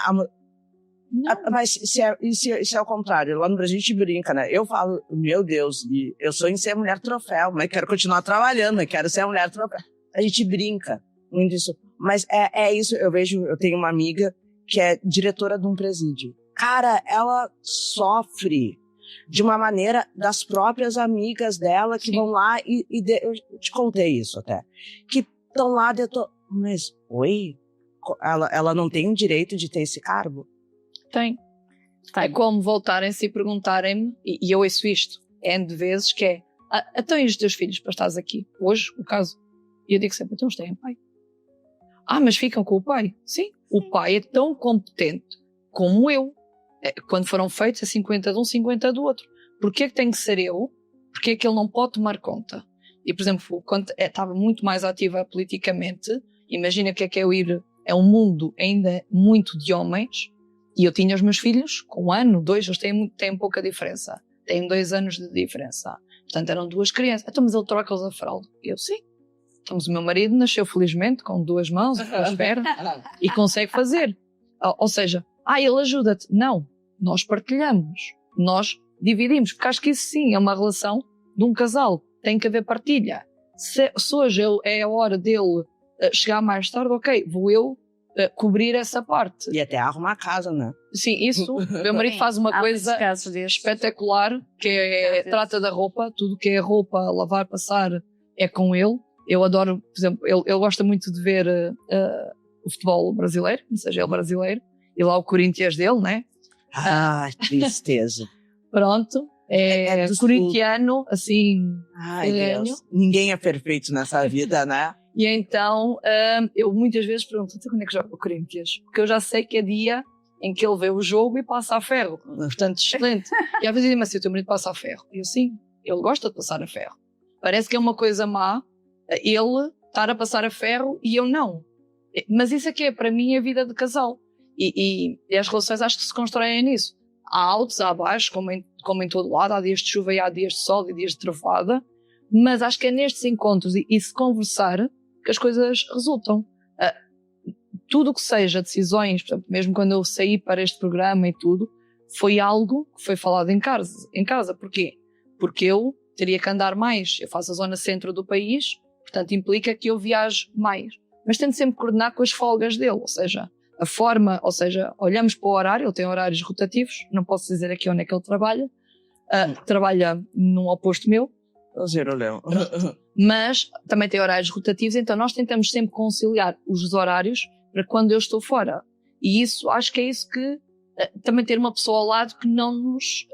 Não. Mas se é o contrário, lá no Brasil a gente brinca, né? Eu falo, meu Deus, e eu sonho em ser mulher troféu, mas quero continuar trabalhando, mas quero ser a mulher troféu. A gente brinca muito isso. Mas é isso, eu tenho uma amiga que é diretora de um presídio. Cara, ela sofre de uma maneira das próprias amigas dela que Sim. vão lá eu te contei isso até, que estão lá, mas, oi? Ela não tem o direito de ter esse cargo? Tem. Tem. É como voltarem-se e perguntarem-me, e eu ouço isto N de vezes, que é, então e os teus filhos para estares aqui? Hoje, o caso. E eu digo sempre, então eles têm pai. Mas ficam com o pai? Sim. O pai é tão competente como eu. Quando foram feitos, é 50 de um, 50 do outro. Porquê que tem que ser eu? Porquê que ele não pode tomar conta? E, por exemplo, quando estava muito mais ativa politicamente, imagina o que é eu ir a um mundo ainda muito de homens, e eu tinha os meus filhos com 1 ano, 2, eles têm pouca diferença. Têm 2 anos de diferença. Portanto, eram 2 crianças. Então, mas ele troca-os a fralda. Eu, sim. Então, mas o meu marido nasceu felizmente com 2 mãos e 2 pernas e consegue fazer. Ou seja, ele ajuda-te. Não. Nós partilhamos. Nós dividimos. Porque acho que isso sim é uma relação de um casal. Tem que haver partilha. Se hoje é a hora dele chegar mais tarde, ok, vou eu cobrir essa parte. E até arrumar a casa, né? Sim, isso. Meu marido Sim, faz uma há coisa muitos casos destes. espetacular, que Às vezes. trata da roupa. Tudo que é roupa, lavar, passar, é com ele. Eu adoro, por exemplo, ele gosta muito de ver o futebol brasileiro, ou seja, ele brasileiro, e lá o Corinthians dele, né? Tristeza. Pronto. É dos corintiano, assim. Ai, Ganho. Deus. Ninguém é perfeito nessa vida, né? E então, eu muitas vezes pergunto, quando é que joga o Corinthians? Porque eu já sei que é dia em que ele vê o jogo e passa a ferro. Portanto, excelente. E às vezes dizem-me assim, o teu marido passa a ferro. E eu, sim, ele gosta de passar a ferro. Parece que é uma coisa má ele estar a passar a ferro e eu não. Mas isso é que é, para mim, a vida de casal. E as relações acho que se constroem nisso. Há altos, há baixos, como em todo lado. Há dias de chuva e há dias de sol e dias de trovoada. Mas acho que é nestes encontros e se conversar que as coisas resultam. Tudo o que seja decisões, por exemplo, mesmo quando eu saí para este programa e tudo, foi algo que foi falado em casa. Porquê? Porque eu teria que andar mais. Eu faço a zona centro do país, portanto implica que eu viaje mais. Mas tento sempre coordenar com as folgas dele, ou seja, olhamos para o horário, ele tem horários rotativos, não posso dizer aqui onde é que ele trabalha, trabalha num oposto meu, mas também tem horários rotativos, então nós tentamos sempre conciliar os horários para quando eu estou fora. E isso, acho que é isso que também ter uma pessoa ao lado que não nos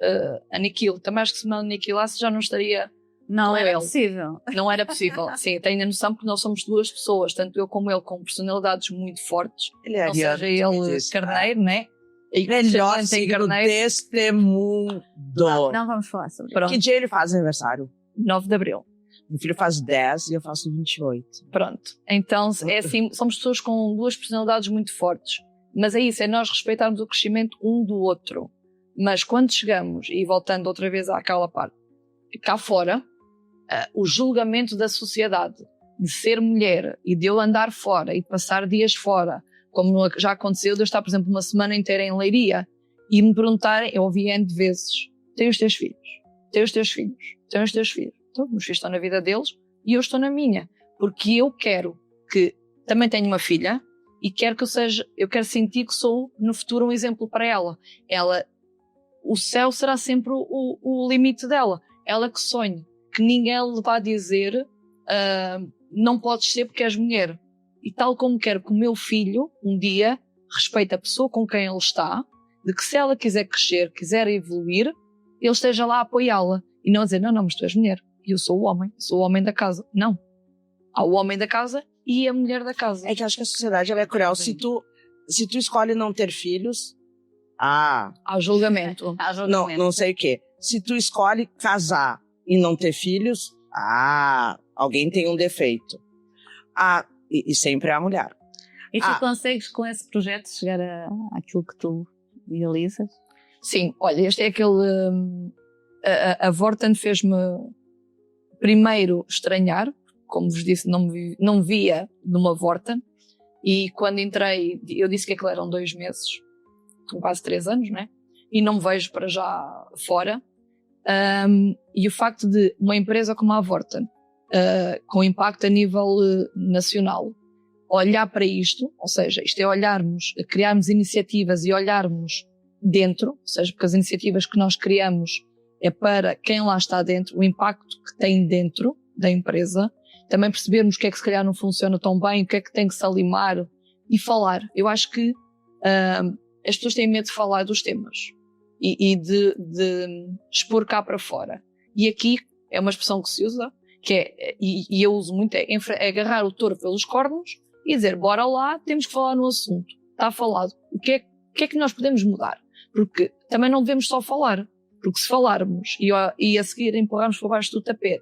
aniquile. Também acho que se me aniquilasse já não estaria. Não era ele. possível. Não era possível. Sim, tenho a noção porque nós somos 2 pessoas, tanto eu como ele, com personalidades muito fortes. Ele é Não seja ele carneiro, né? E melhor tem signo carneiro. deste mundo. Não vamos falar sobre isso. Pronto, Que dia ele faz aniversário? 9 de Abril. Meu filho faz 10 e eu faço 28. Pronto. Então, é assim, somos pessoas com 2 personalidades muito fortes. Mas é isso, é nós respeitarmos o crescimento um do outro. Mas quando chegamos, e voltando outra vez àquela parte, cá fora, o julgamento da sociedade de ser mulher e de eu andar fora e passar dias fora, como já aconteceu de eu estar, por exemplo, uma semana inteira em Leiria e me perguntarem, eu ouvi N de vezes, tem os teus filhos, tem os teus filhos, tem os teus filhos. Então, os filhos estão na vida deles e eu estou na minha, porque eu quero que, também tenho uma filha e quero que eu quero sentir que sou no futuro um exemplo para ela. O céu será sempre o limite dela. Ela que sonhe, que ninguém lhe vá dizer não podes ser porque és mulher. E tal como quero que o meu filho, um dia, respeite a pessoa com quem ele está, de que se ela quiser crescer, quiser evoluir, ele esteja lá a apoiá-la. E não a dizer, não, mas tu és mulher. E eu sou o homem da casa. Não. Há o homem da casa e a mulher da casa. É que eu acho que a sociedade ela é cruel. Se tu escolhe não ter filhos, há julgamento. Não sei o quê. Se tu escolhe casar e não ter filhos, alguém tem um defeito. E sempre é a mulher. E tu consegues com esse projeto chegar àquilo que tu idealizas? Sim, olha, este é aquele... A Vorten fez-me primeiro estranhar, como vos disse, não via numa Vorten, e quando entrei, eu disse que aquilo eram 2 meses, com quase 3 anos, né? E não me vejo para já fora. E o facto de uma empresa como a Vorten, com impacto a nível nacional, olhar para isto, ou seja, isto é criarmos iniciativas e olharmos dentro, ou seja, porque as iniciativas que nós criamos é para quem lá está dentro, o impacto que tem dentro da empresa, também percebermos o que é que se calhar não funciona tão bem, o que é que tem que se alimar e falar. Eu acho que as pessoas têm medo de falar dos temas e de expor cá para fora. E aqui é uma expressão que se usa, que e eu uso muito, é agarrar o touro pelos cornos e dizer, bora lá, temos que falar no assunto. Está falado. O que é que nós podemos mudar? Porque também não devemos só falar. Porque se falarmos e a seguir empurrarmos para baixo do tapete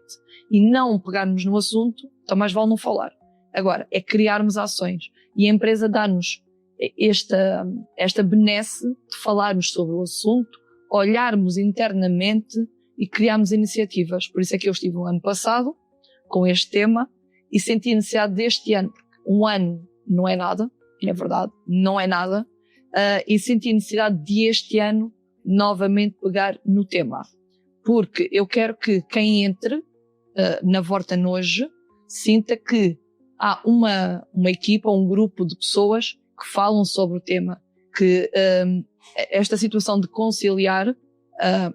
e não pegarmos no assunto, então mais vale não falar. Agora, é criarmos ações. E a empresa dá-nos esta benesse de falarmos sobre o assunto, olharmos internamente e criarmos iniciativas. Por isso é que eu estive o ano passado com este tema e senti a necessidade deste ano, porque um ano não é nada, é verdade, não é nada, e senti a necessidade de este ano novamente pegar no tema, porque eu quero que quem entre na Vorten hoje sinta que há uma equipa, um grupo de pessoas que falam sobre o tema, que esta situação de conciliar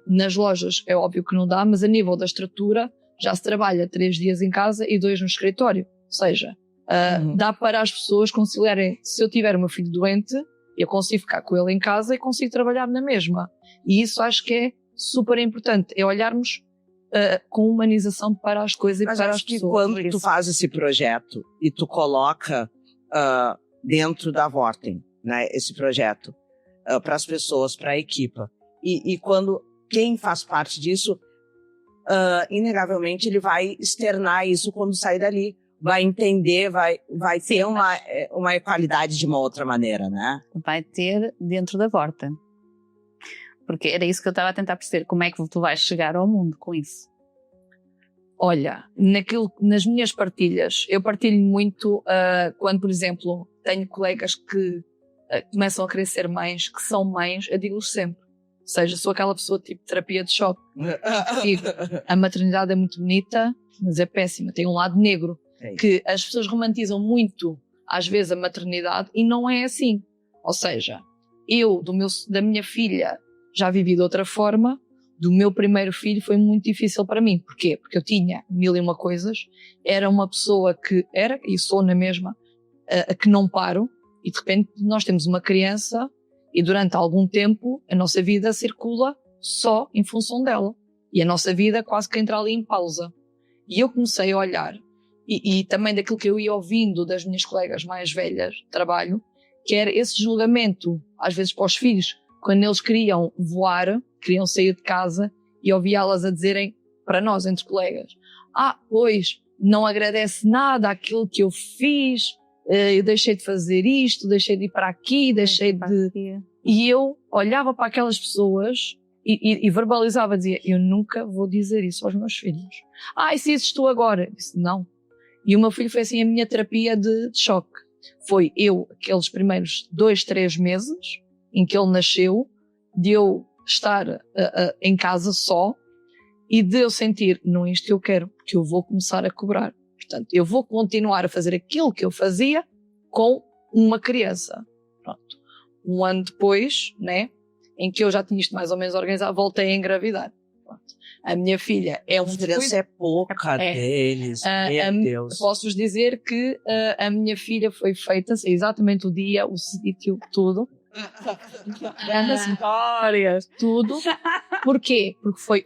nas lojas é óbvio que não dá, mas a nível da estrutura já se trabalha 3 dias em casa e 2 no escritório, ou seja, dá para as pessoas conciliarem. Se eu tiver o meu filho doente, eu consigo ficar com ele em casa e consigo trabalhar na mesma. E isso acho que é super importante, é olharmos com humanização para as coisas e para as pessoas. Mas acho que quando tu faz esse projeto e tu coloca dentro da Vorten, né, esse projeto, para as pessoas, para a equipa, e quando quem faz parte disso, inegavelmente ele vai externar isso quando sair dali, vai entender, vai ter uma equalidade de uma outra maneira, né? Vai ter dentro da Vorten. Porque era isso que eu estava a tentar perceber, como é que tu vais chegar ao mundo com isso? Olha, nas minhas partilhas, eu partilho muito quando, por exemplo, tenho colegas que começam a querer ser mães, que são mães, eu digo-lhes sempre. Ou seja, sou aquela pessoa tipo terapia de choque. Digo, a maternidade é muito bonita, mas é péssima, tem um lado negro. Que as pessoas romantizam muito, às vezes, a maternidade e não é assim. Ou seja, eu, da minha filha, já vivi de outra forma, do meu primeiro filho foi muito difícil para mim. Porquê? Porque eu tinha 1001 coisas, era uma pessoa que era, e sou na mesma, que não paro, e de repente nós temos uma criança e durante algum tempo a nossa vida circula só em função dela. E a nossa vida quase que entra ali em pausa. E eu comecei a olhar, e também daquilo que eu ia ouvindo das minhas colegas mais velhas de trabalho, que era esse julgamento, às vezes para os filhos, quando eles queriam voar, queriam sair de casa, e ouvia-las a dizerem, para nós, entre colegas, pois, não agradece nada àquilo que eu fiz, eu deixei de fazer isto, deixei de ir para aqui, deixei de... E eu olhava para aquelas pessoas e verbalizava, dizia, eu nunca vou dizer isso aos meus filhos. E se isso estou agora? Eu disse, não. E o meu filho foi assim a minha terapia de choque. Foi aqueles primeiros 2-3 meses em que ele nasceu, de eu estar em casa só e de eu sentir, não é isto que eu quero, porque eu vou começar a cobrar. Portanto, eu vou continuar a fazer aquilo que eu fazia com uma criança. Pronto. Um ano depois, né, em que eu já tinha isto mais ou menos organizado, voltei a engravidar. Pronto. A minha filha é A criança é pouca deles, meu Deus. Posso-vos dizer que a minha filha foi feita exatamente o dia, o sítio, tudo. Grandes histórias. Tudo. Porquê? Porque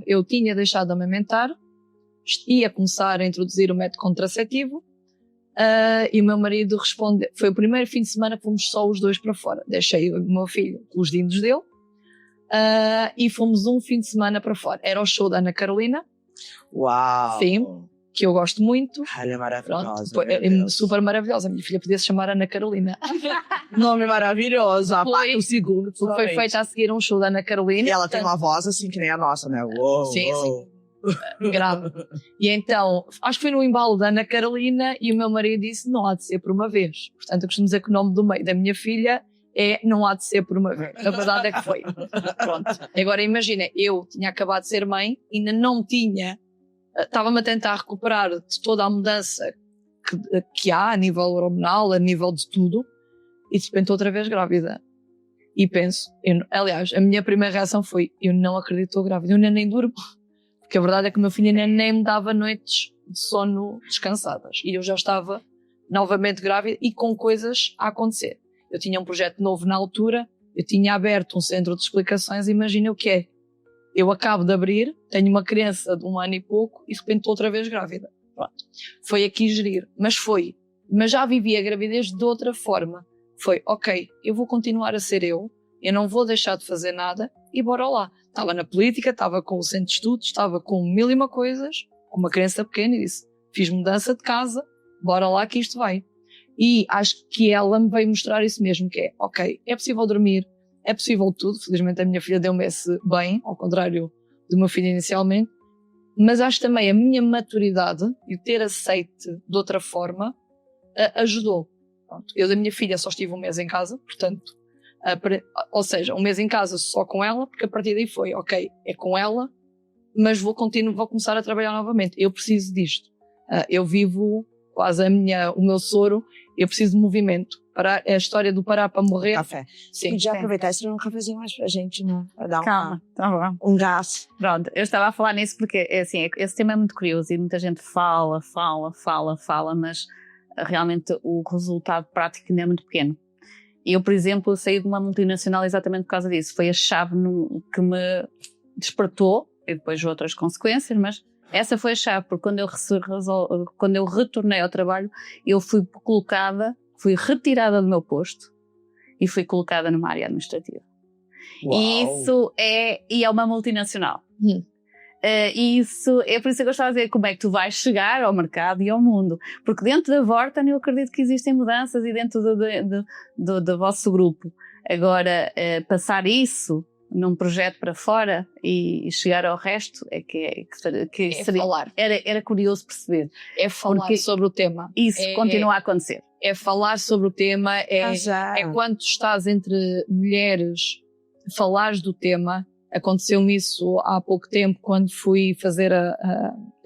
eu tinha deixado de amamentar, ia começar a introduzir o método contraceptivo, e o meu marido respondeu. Foi o primeiro fim de semana que fomos só os dois para fora. Deixei o meu filho com os dindos dele, e fomos um fim de semana para fora. Era o show da Ana Carolina. Uau! Sim, que eu gosto muito. Ela é maravilhosa. Pronto, super maravilhosa. A minha filha podia se chamar Ana Carolina. Nome maravilhoso. Foi, o segundo. foi feita a seguir um show da Ana Carolina. E ela tem uma voz assim que nem a nossa, né? Uou, sim, uou. sim. Grave. E então, acho que foi no embalo da Ana Carolina e o meu marido disse, não há de ser por uma vez. Portanto, eu costumo dizer que o nome do meio da minha filha é não há de ser por uma vez. A verdade é que foi. Pronto. Agora imagina, eu tinha acabado de ser mãe, ainda não tinha, estava-me a tentar recuperar de toda a mudança que há a nível hormonal, a nível de tudo, e de repente outra vez grávida. E penso, aliás, a minha primeira reação foi, eu não acredito que estou grávida, eu nem durmo. Porque a verdade é que o meu filho nem me dava noites de sono descansadas. E eu já estava novamente grávida e com coisas a acontecer. Eu tinha um projeto novo na altura, eu tinha aberto um centro de explicações, imagina o que é. Eu acabo de abrir, tenho uma criança de 1 ano e pouco e de repente estou outra vez grávida. Pronto. Foi aqui gerir. Mas já vivi a gravidez de outra forma. Foi, ok, eu vou continuar a ser eu não vou deixar de fazer nada e bora lá. Estava na política, estava com o centro de estudos, estava com 1000 e uma coisas, com uma criança pequena e disse, fiz mudança de casa, bora lá que isto vai. E acho que ela me veio mostrar isso mesmo, que é, ok, é possível dormir, é possível tudo. Felizmente a minha filha deu-me esse bem, ao contrário do meu filho inicialmente. Mas acho também a minha maturidade e ter aceite de outra forma ajudou. Pronto. Eu da minha filha só estive 1 mês em casa, portanto, ou seja, 1 mês em casa só com ela, porque a partir daí foi, ok, é com ela, mas vou começar a trabalhar novamente. Eu preciso disto. Eu vivo quase o meu soro, eu preciso de movimento. A história do parar para morrer. Café. Sim. Podia aproveitar e servir um cafezinho mais pra gente, né? Pra dar Calma, tá bom. um gás. Pronto, eu estava a falar nisso porque, assim, esse tema é muito curioso e muita gente fala, mas realmente o resultado prático ainda é muito pequeno. Eu, por exemplo, saí de uma multinacional exatamente por causa disso. Foi a chave que me despertou, e depois outras consequências, mas essa foi a chave, porque quando eu retornei ao trabalho, eu fui retirada do meu posto e fui colocada numa área administrativa. Uau. E é uma multinacional. Isso é por isso que eu gostava de dizer como é que tu vais chegar ao mercado e ao mundo, porque dentro da Vorten eu acredito que existem mudanças e dentro do vosso grupo. Agora, passar isso num projeto para fora e chegar ao resto seria, falar. Era curioso perceber. É falar sobre o tema. Isso continua a acontecer. É falar sobre o tema, é quando estás entre mulheres, falares do tema. Aconteceu-me isso há pouco tempo, quando fui fazer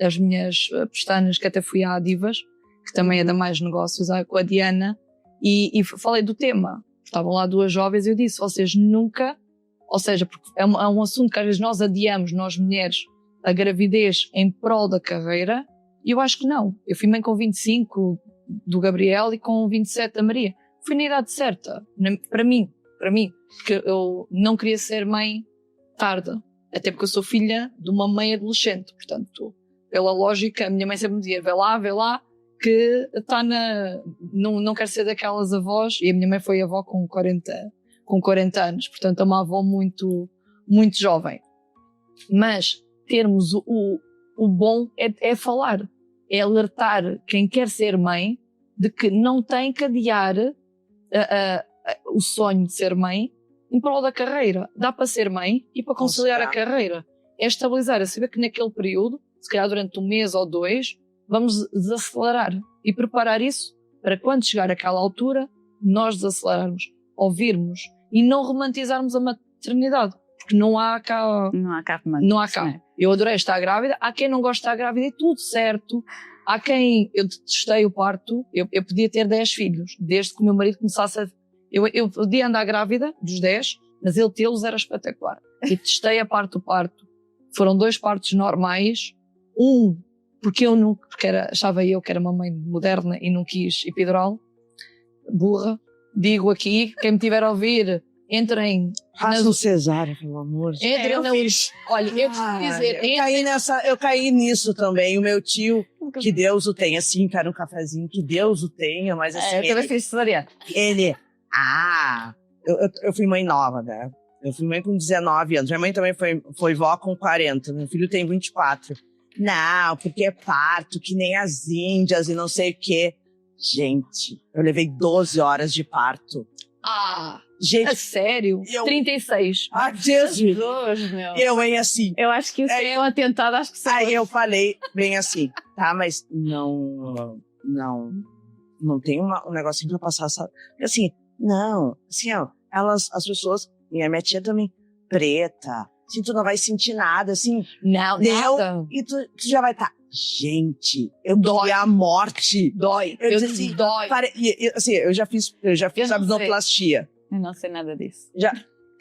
as minhas pestanas, que até fui à Divas, que também é da Mais Negócios, com a Diana, e falei do tema. Estavam lá 2 jovens e eu disse, vocês nunca, ou seja, porque é um assunto que às vezes nós adiamos, nós mulheres, a gravidez em prol da carreira, e eu acho que não. Eu fui mãe com 25 do Gabriel e com 27 da Maria. Fui na idade certa, para mim, porque eu não queria ser mãe tarde, até porque eu sou filha de uma mãe adolescente, portanto, pela lógica, a minha mãe sempre me dizia, vê lá, que está não quer ser daquelas avós, e a minha mãe foi avó com 40 anos, portanto é uma avó muito, muito jovem. Mas termos o bom é falar, é alertar quem quer ser mãe de que não tem que adiar o sonho de ser mãe, em prol da carreira. Dá para ser mãe e para conciliar a carreira. É estabilizar, é saber que naquele período, se calhar durante 1 mês ou 2, vamos desacelerar e preparar isso para quando chegar àquela altura, nós desacelerarmos, ouvirmos e não romantizarmos a maternidade. Porque não há cá. Não há cá. Não há cá. Eu adorei estar grávida. Há quem não gosta de estar grávida e tudo certo. Há quem. Eu detestei o parto. Eu podia ter 10 filhos. Desde que o meu marido começasse a. Eu podia andar grávida dos 10, mas ele tê-los era espetacular. Eu detestei a parte do parto. Foram 2 partos normais. Porque achava eu que era uma mãe moderna e não quis epidural. Burra. Digo aqui, quem me tiver a ouvir, entrem. Faça o cesárea, pelo amor de Deus. Entrem na luz. Olha, eu preciso dizer. Eu caí nisso também. O meu tio, que Deus o tenha, assim, quero um cafezinho, que Deus o tenha, mas assim. Eu também fiz cesariana. Eu fui mãe nova, né? Eu fui mãe com 19 anos. Minha mãe também foi vó com 40. Meu filho tem 24. Não, porque é parto, que nem as índias e não sei o quê. Gente, eu levei 12 horas de parto. Gente, é sério? 36. Deus me meu. Eu, hein, assim. Eu acho que isso é um atentado, acho que Aí eu falei bem assim, tá, mas não tem um negocinho pra passar, sabe? Assim, não, assim, ó, as pessoas, e a minha tia também, preta, assim, tu não vai sentir nada, assim. Não, nada. E tu já vai estar. Gente, eu dói a morte. Dói. Eu disse assim, dói. Assim, eu já fiz abdominoplastia. Eu não sei nada disso.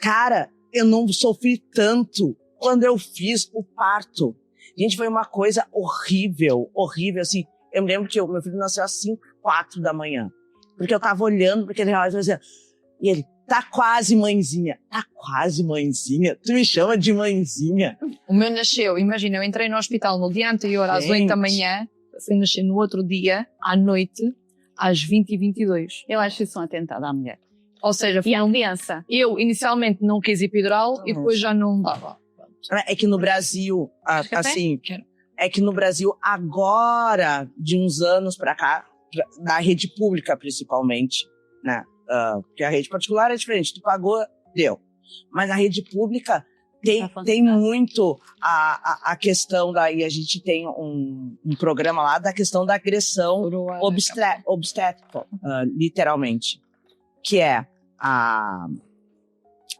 Cara, eu não sofri tanto quando eu fiz o parto. Gente, foi uma coisa horrível, assim. Eu me lembro que meu filho nasceu às 5h04 da manhã. Porque eu tava olhando para aquele relógio e dizia, e ele, tá quase mãezinha. Tá quase mãezinha? Tu me chama de mãezinha? O meu nasceu, imagina, eu entrei no hospital no dia anterior às 8 da manhã, fui nascer no outro dia, à noite, às 20h22. Eu acho isso um atentado à mulher. Ou seja, e à criança. Eu inicialmente não quis epidural e depois já não dava. É que no Brasil, assim, é que no Brasil agora, de uns anos pra cá, da rede pública principalmente, né? Porque a rede particular é diferente, tu pagou, deu. Mas a rede pública tem muito a questão daí, a gente tem um programa lá da questão da agressão obstétrica, literalmente, que é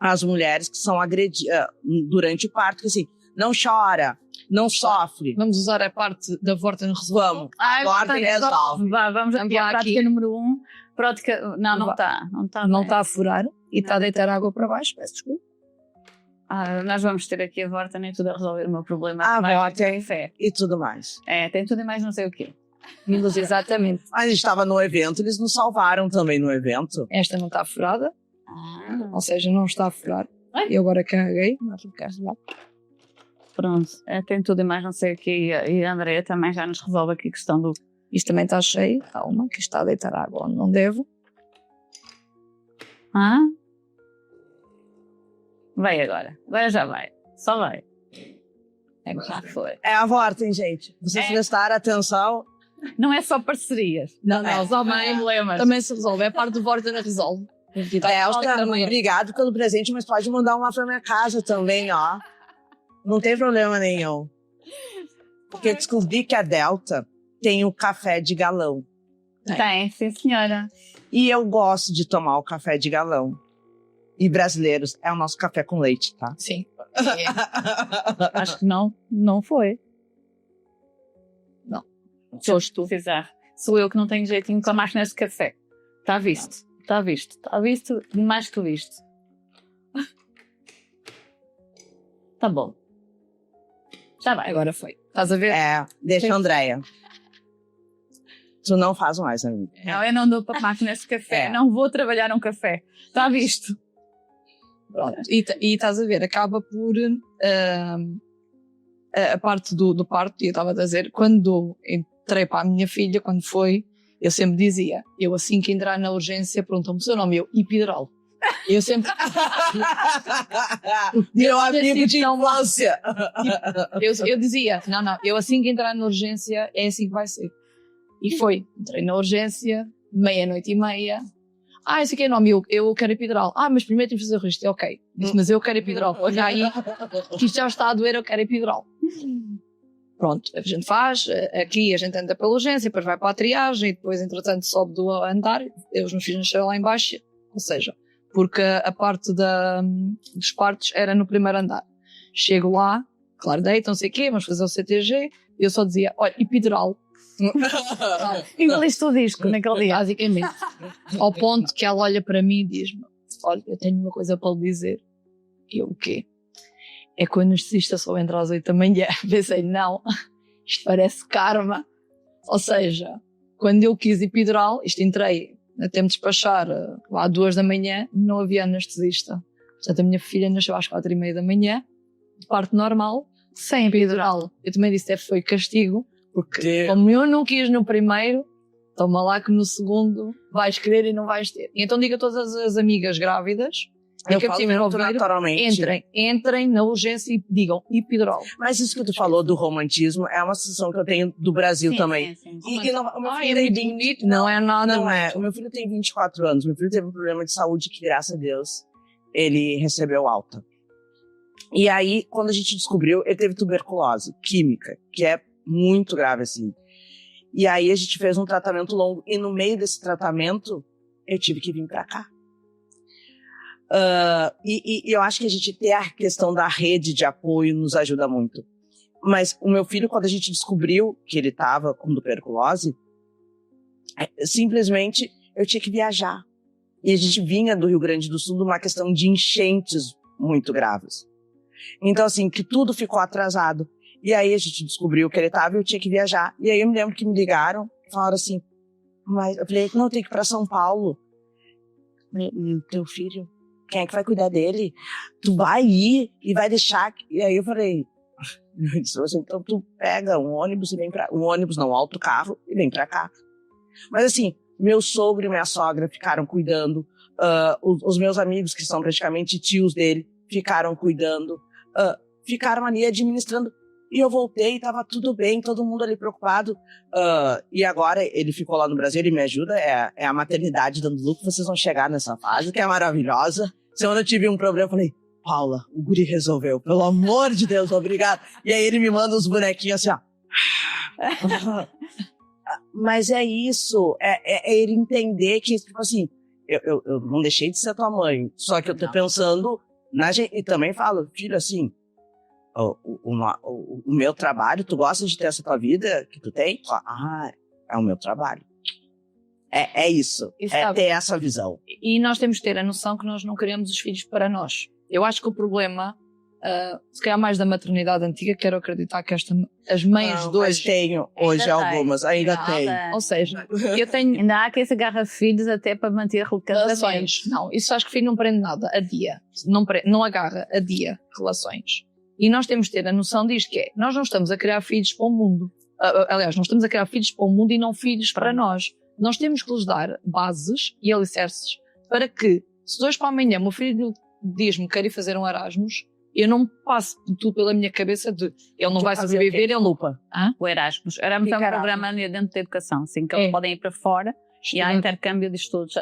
as mulheres que são agredidas durante o parto, que assim, não chora, não sofre. Vamos usar a parte da Vorten resolve. Vorten resolve. Vamos aqui à prática número 1. Não está a furar e está a deitar água para baixo, peço desculpa. Nós vamos ter aqui a Vorten e tudo a resolver o meu problema. Vorten e tudo mais. Tem tudo e mais não sei o quê. Exatamente. A gente estava no evento, eles nos salvaram também no evento. Esta não está furada, ou seja, não está a furar. Eu agora carreguei. Pronto, tem tudo e mais não sei o quê. E a Andrea também já nos resolve aqui a questão do... Isto também está cheio, calma, que está a deitar água onde não devo. Vai agora já vai, só vai. Já foi. É a Vorten, gente. Vocês prestaram atenção. Não é só parcerias. Não, os homens problemas. Também se resolve, é parte do Vorten resolve. Obrigado pelo presente, mas pode mandar uma pra minha casa também, ó. Não tem problema nenhum. Porque eu descobri que a Delta tem o café de galão. Tem, sim senhora. E eu gosto de tomar o café de galão. E brasileiros, é o nosso café com leite, tá? Sim. Acho que não foi. Não. Foste tu. Sou eu que não tenho jeitinho com a máquina de café. Está visto. Mais que visto. Tá bom. Já vai. Agora foi. Estás a ver? Deixa a Andrea. Tu não faz mais, amiga. Não, eu não dou para máquinas de café. Não vou trabalhar num café. Está visto. Pronto. E estás a ver, acaba por a parte do parto, e eu estava a dizer, quando entrei para a minha filha, quando foi, eu sempre dizia, eu assim que entrar na urgência, perguntam-me o seu nome, eu, epidural. Eu sempre... Meu amigo de infância. Eu dizia, não, eu assim que entrar na urgência, é assim que vai ser. E foi, entrei na urgência, 00:30. Esse aqui é nome, eu quero epidural. Mas primeiro temos que fazer o registro. Ok, disse, mas eu quero epidural. Olha aí, que isto já está a doer, eu quero epidural. Pronto, a gente faz, aqui a gente anda pela urgência, depois vai para a triagem, e depois, entretanto, sobe do andar, os meus filhos nasceram lá em baixo, ou seja, porque a parte dos partos era no primeiro andar. Chego lá, claro, deitam, não sei o quê, vamos fazer o CTG, e eu só dizia, olha, epidural. Engoliste o disco naquele dia. Basicamente. Ao ponto que ela olha para mim e diz-me, olha, eu tenho uma coisa para lhe dizer. E eu, o quê? É que o anestesista só entra às 8 da manhã. Pensei, não, isto parece karma. Ou seja, quando eu quis epidural, entrei até me despachar lá às 2 da manhã, não havia anestesista. Portanto, a minha filha nasceu às 4:30 da manhã, de parto normal, sem epidural. Eu também disse, foi castigo, porque como eu não quis no primeiro, toma lá que no segundo vais querer e não vais ter. E então digo a todas as amigas grávidas, eu falo naturalmente. Entrem na urgência e digam epidural. Mas isso que tu falou do romantismo é uma sensação que eu tenho do Brasil também. Sim. E o meu filho É muito bonito. Não é nada. Não é. O meu filho tem 24 anos. Meu filho teve um problema de saúde que, graças a Deus, ele recebeu alta. E aí, quando a gente descobriu, ele teve tuberculose química, que é muito grave, assim. E aí a gente fez um tratamento longo. E no meio desse tratamento, eu tive que vir pra cá. E eu acho que a gente ter a questão da rede de apoio nos ajuda muito. Mas o meu filho, quando a gente descobriu que ele estava com tuberculose, simplesmente eu tinha que viajar. E a gente vinha do Rio Grande do Sul de uma questão de enchentes muito graves. Então, assim, que tudo ficou atrasado. E aí a gente descobriu que ele estava e eu tinha que viajar. E aí eu me lembro que me ligaram e falaram assim, mas eu falei, não, eu tenho que ir para São Paulo. Teu filho, quem é que vai cuidar dele? Tu vai ir e vai deixar... E aí eu falei, então tu pega um ônibus e vem pra... Um ônibus não, um autocarro e vem pra cá. Mas assim, meu sogro e minha sogra ficaram cuidando, os meus amigos, que são praticamente tios dele, ficaram cuidando, ficaram ali administrando. E eu voltei, tava tudo bem, todo mundo ali preocupado. E agora ele ficou lá no Brasil, ele me ajuda, é a maternidade dando lucro, vocês vão chegar nessa fase, que é maravilhosa. Semana eu tive um problema, eu falei, Paula, o guri resolveu, pelo amor de Deus, obrigado. E aí ele me manda uns bonequinhos assim, ó. Mas é isso, é ele entender que, tipo assim, eu não deixei de ser tua mãe, só que eu tô pensando na gente, e também falo, filho, assim, o meu trabalho, tu gosta de ter essa tua vida que tu tem? É o meu trabalho. É isso, ter essa visão. E nós temos que ter a noção que nós não queremos os filhos para nós. Eu acho que o problema, se calhar mais da maternidade antiga, quero acreditar que as mães de hoje... tenho hoje algumas, ainda tenho. Ou seja, eu tenho... Ainda há quem se agarra filhos até para manter relações. Não, isso acho que filho não prende nada, adia. Não agarra, adia relações. E nós temos que ter a noção disto, que é, nós não estamos a criar filhos para o mundo. Aliás, nós estamos a criar filhos para o mundo e não filhos para nós. Nós temos que lhes dar bases e alicerces para que, se de hoje para amanhã o meu filho diz-me que quer ir fazer um Erasmus, eu não passo tudo pela minha cabeça de ele não vai sobreviver, ele lupa. O Erasmus. Erasmus é um programa dentro da educação, assim, que eles podem ir para fora e há intercâmbio de estudos.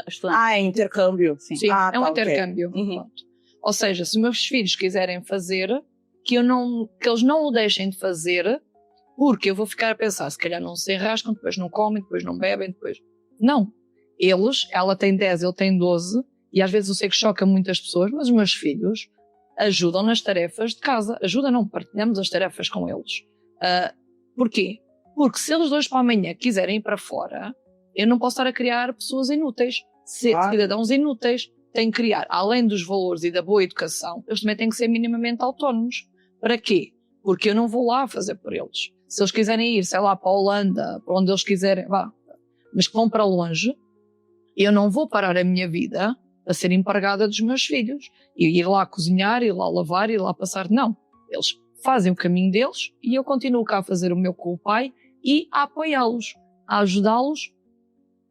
É intercâmbio. Sim, é um intercâmbio. Uhum. Ou seja, se meus filhos quiserem fazer, que eles não o deixem de fazer, porque eu vou ficar a pensar, se calhar não se enrascam, depois não comem, depois não bebem, depois... Não. Ela tem 10, ele tem 12, e às vezes eu sei que choca muitas pessoas, mas os meus filhos ajudam nas tarefas de casa. Não, partilhamos as tarefas com eles. Porquê? Porque se eles de hoje para amanhã quiserem ir para fora, eu não posso estar a criar pessoas inúteis, cidadãos inúteis. Tenho que criar, além dos valores e da boa educação, eles também têm que ser minimamente autónomos. Para quê? Porque eu não vou lá fazer por eles. Se eles quiserem ir, sei lá, para a Holanda, para onde eles quiserem, mas que vão para longe, eu não vou parar a minha vida a ser empregada dos meus filhos e ir lá cozinhar, ir lá lavar, ir lá passar. Não. Eles fazem o caminho deles e eu continuo cá a fazer o meu com o pai e a apoiá-los, a ajudá-los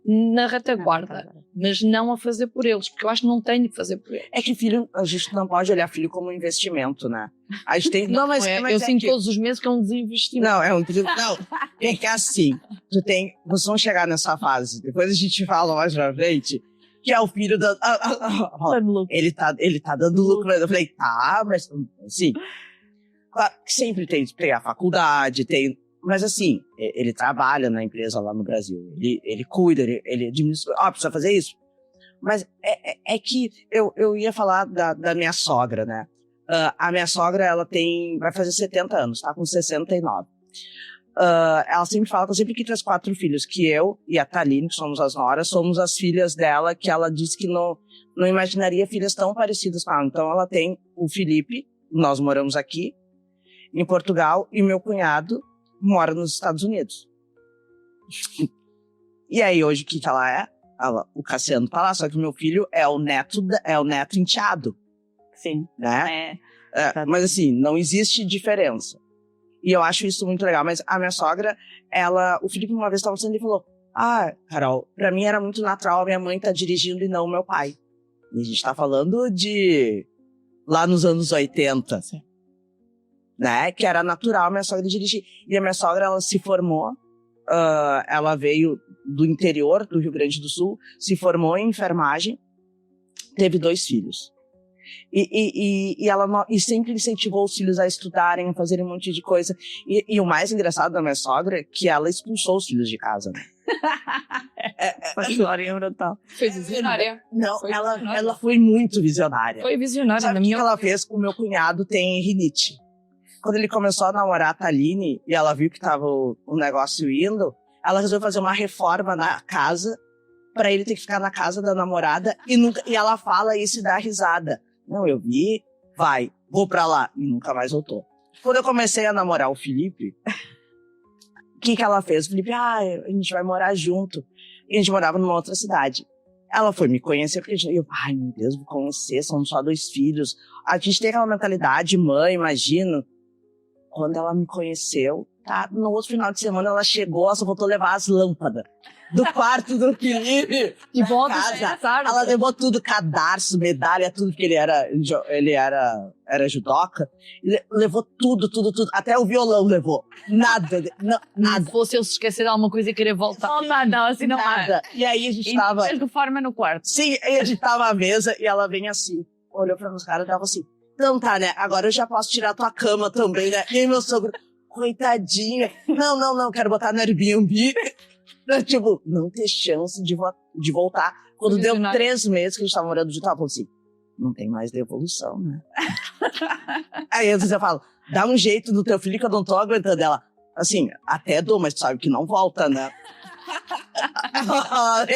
na retaguarda, mas não a fazer por eles, porque eu acho que não tenho de fazer por eles. É que filho, a gente não pode olhar filho como um investimento, né? A gente tem... eu sinto todos os meses que é um desinvestimento. Não, é que assim, vocês vão chegar nessa fase, depois a gente fala mais pra frente, que é o filho da... Ele tá dando lucro. Eu falei, tá, mas assim... Claro que sempre tem a faculdade, mas assim, ele trabalha na empresa lá no Brasil. Ele cuida, ele administra... precisa fazer isso. Mas é que eu ia falar da minha sogra, né? A minha sogra, ela vai fazer 70 anos, tá com 69. Ela sempre fala que eu sempre quis ter 4 filhos, que eu e a Thaline, que somos as noras, somos as filhas dela, que ela disse que não imaginaria filhas tão parecidas com ela. Então ela tem o Felipe, nós moramos aqui, em Portugal, e meu cunhado mora nos Estados Unidos. E aí hoje o que ela é? O Cassiano tá lá, só que o meu filho é o neto enteado. Sim. Né? Mas assim, não existe diferença. E eu acho isso muito legal. Mas a minha sogra, o Felipe uma vez estava sendo e falou: Carol, pra mim era muito natural a minha mãe tá dirigindo e não o meu pai. E a gente tá falando de lá nos anos 80. Sim. Né? Que era natural a minha sogra dirigir. E a minha sogra, ela se formou, ela veio do interior do Rio Grande do Sul, se formou em enfermagem, teve 2 filhos. E ela sempre incentivou os filhos a estudarem, a fazerem um monte de coisa. E o mais engraçado da minha sogra é que ela expulsou os filhos de casa. Né? Foi visionária. Não, ela foi muito visionária. Foi visionária. Sabe o que ela fez com o meu cunhado? Tem rinite. Quando ele começou a namorar a Thaline e ela viu que tava o negócio indo, ela resolveu fazer uma reforma na casa pra ele ter que ficar na casa da namorada e ela fala isso e dá risada. Não, eu vi, vou pra lá. E nunca mais voltou. Quando eu comecei a namorar o Felipe, o que ela fez? O Felipe, a gente vai morar junto. E a gente morava numa outra cidade. Ela foi me conhecer, porque meu Deus, vou conhecer, são só 2 filhos. A gente tem aquela mentalidade, mãe, imagino. Quando ela me conheceu, tá? No outro final de semana ela chegou, ela só voltou levar as lâmpadas do quarto do Felipe. Que bom casa. Ela levou tudo, cadarço, medalha, tudo, porque ele era judoca. Levou tudo. Até o violão levou. Nada. Se fosse eu se esquecer de alguma coisa e querer voltar. Não, assim não nada. E aí a gente tava... De forma no quarto. Sim, aí a gente tava à mesa e ela vem assim, olhou pra meus caras e tava assim, então tá, né? Agora eu já posso tirar a tua cama também, né? E aí meu sogro, coitadinha. Não, quero botar no Airbnb. Tipo, não ter chance de voltar. Quando deu 3 meses que a gente tava morando junto, ela falou assim, não tem mais devolução, né? Aí às vezes eu falo, dá um jeito no teu filho que eu não tô aguentando ela. Assim, até dou, mas tu sabe que não volta, né?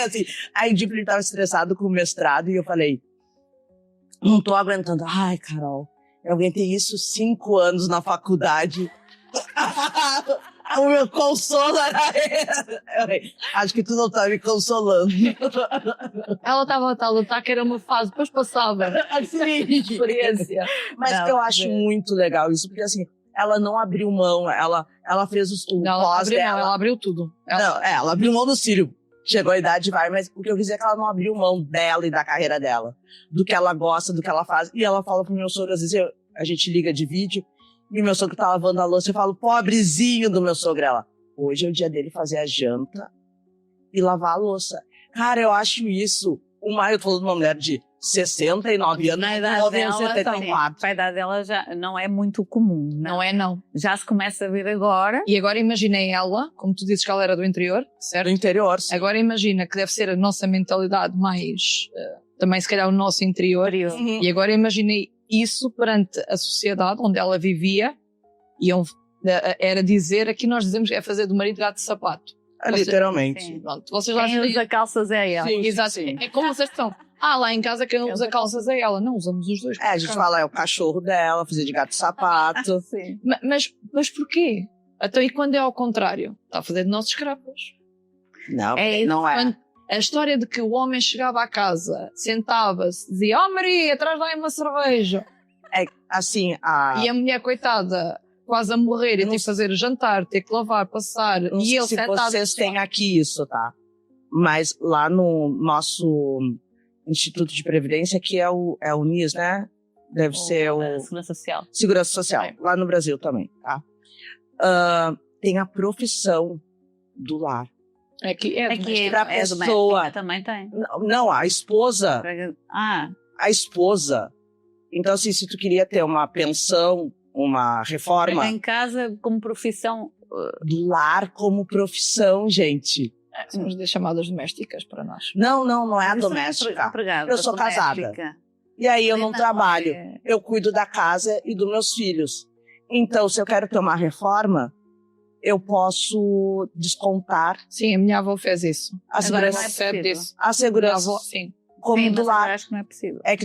Assim, aí o Felipe tava estressado com o mestrado e eu falei, não tô aguentando. Ai, Carol, eu aguentei isso 5 anos na faculdade. O meu consolo era esse. Acho que tu não tá me consolando. Ela estava a lutar, que era uma fase, depois passava. Assim, experiência. Mas não, eu acho muito legal isso, porque assim, ela não abriu mão, ela fez o pós dela. Ela abriu tudo. Ela abriu mão do Círio. Chegou a idade, mas o que eu quis dizer é que ela não abriu mão dela e da carreira dela, do que ela gosta, do que ela faz. E ela fala pro meu sogro, às vezes a gente liga de vídeo, e meu sogro tá lavando a louça, eu falo, pobrezinho do meu sogro. Ela, hoje é o dia dele fazer a janta e lavar a louça. Cara, eu acho isso, eu tô falando de uma mulher de 69 anos, na idade dela, a idade dela já não é muito comum. Não é, não. Já se começa a ver agora. E agora imaginei ela, como tu dizes que ela era do interior, certo? Do interior, sim. Agora imagina que deve ser a nossa mentalidade mais, também se calhar o nosso interior. Uhum. E agora imaginei isso perante a sociedade onde ela vivia, e era dizer, aqui nós dizemos, é fazer do marido gato de sapato. Literalmente. Sim. Pronto, vocês lá Quem usa calças é ela. Sim, exato. Sim. É como vocês estão. Lá em casa quem usa calças é ela. Não, usamos os dois. A gente fala, é o cachorro dela, fazer de gato de sapato. Sim. Mas porquê? Então, e quando é ao contrário? Está a fazer de nossos crapas. Não, não é. Quando a história de que o homem chegava à casa, sentava-se, dizia, Maria, traz lá uma cerveja. É assim, E a mulher, coitada, quase a morrer, e ter que fazer jantar, ter que lavar, passar, não e ele se sentado. Vocês têm aqui isso, tá? Mas lá no nosso Instituto de Previdência, que é o NIS, né? Deve ser o... Segurança Social. Segurança Social, lá no Brasil também, tá? Tem a profissão do lar. Aqui é Aqui pra é pessoa. doméstica, também tem. Não, a esposa. Ah, A esposa. Então, assim, se tu queria ter uma pensão, uma reforma em casa como profissão. do lar como profissão, gente. São as chamadas domésticas para nós. Não é a Isso é doméstica. empregada, Eu sou casada. E aí eu não trabalho. Eu cuido da casa e dos meus filhos. Então, se eu quero ter uma reforma, eu posso descontar Sim, a minha avó fez isso. a Agora segurança. não é Recebe possível. disso. A Minha segurança avó, sim. como Sim, do mas eu lar. acho que não é possível. É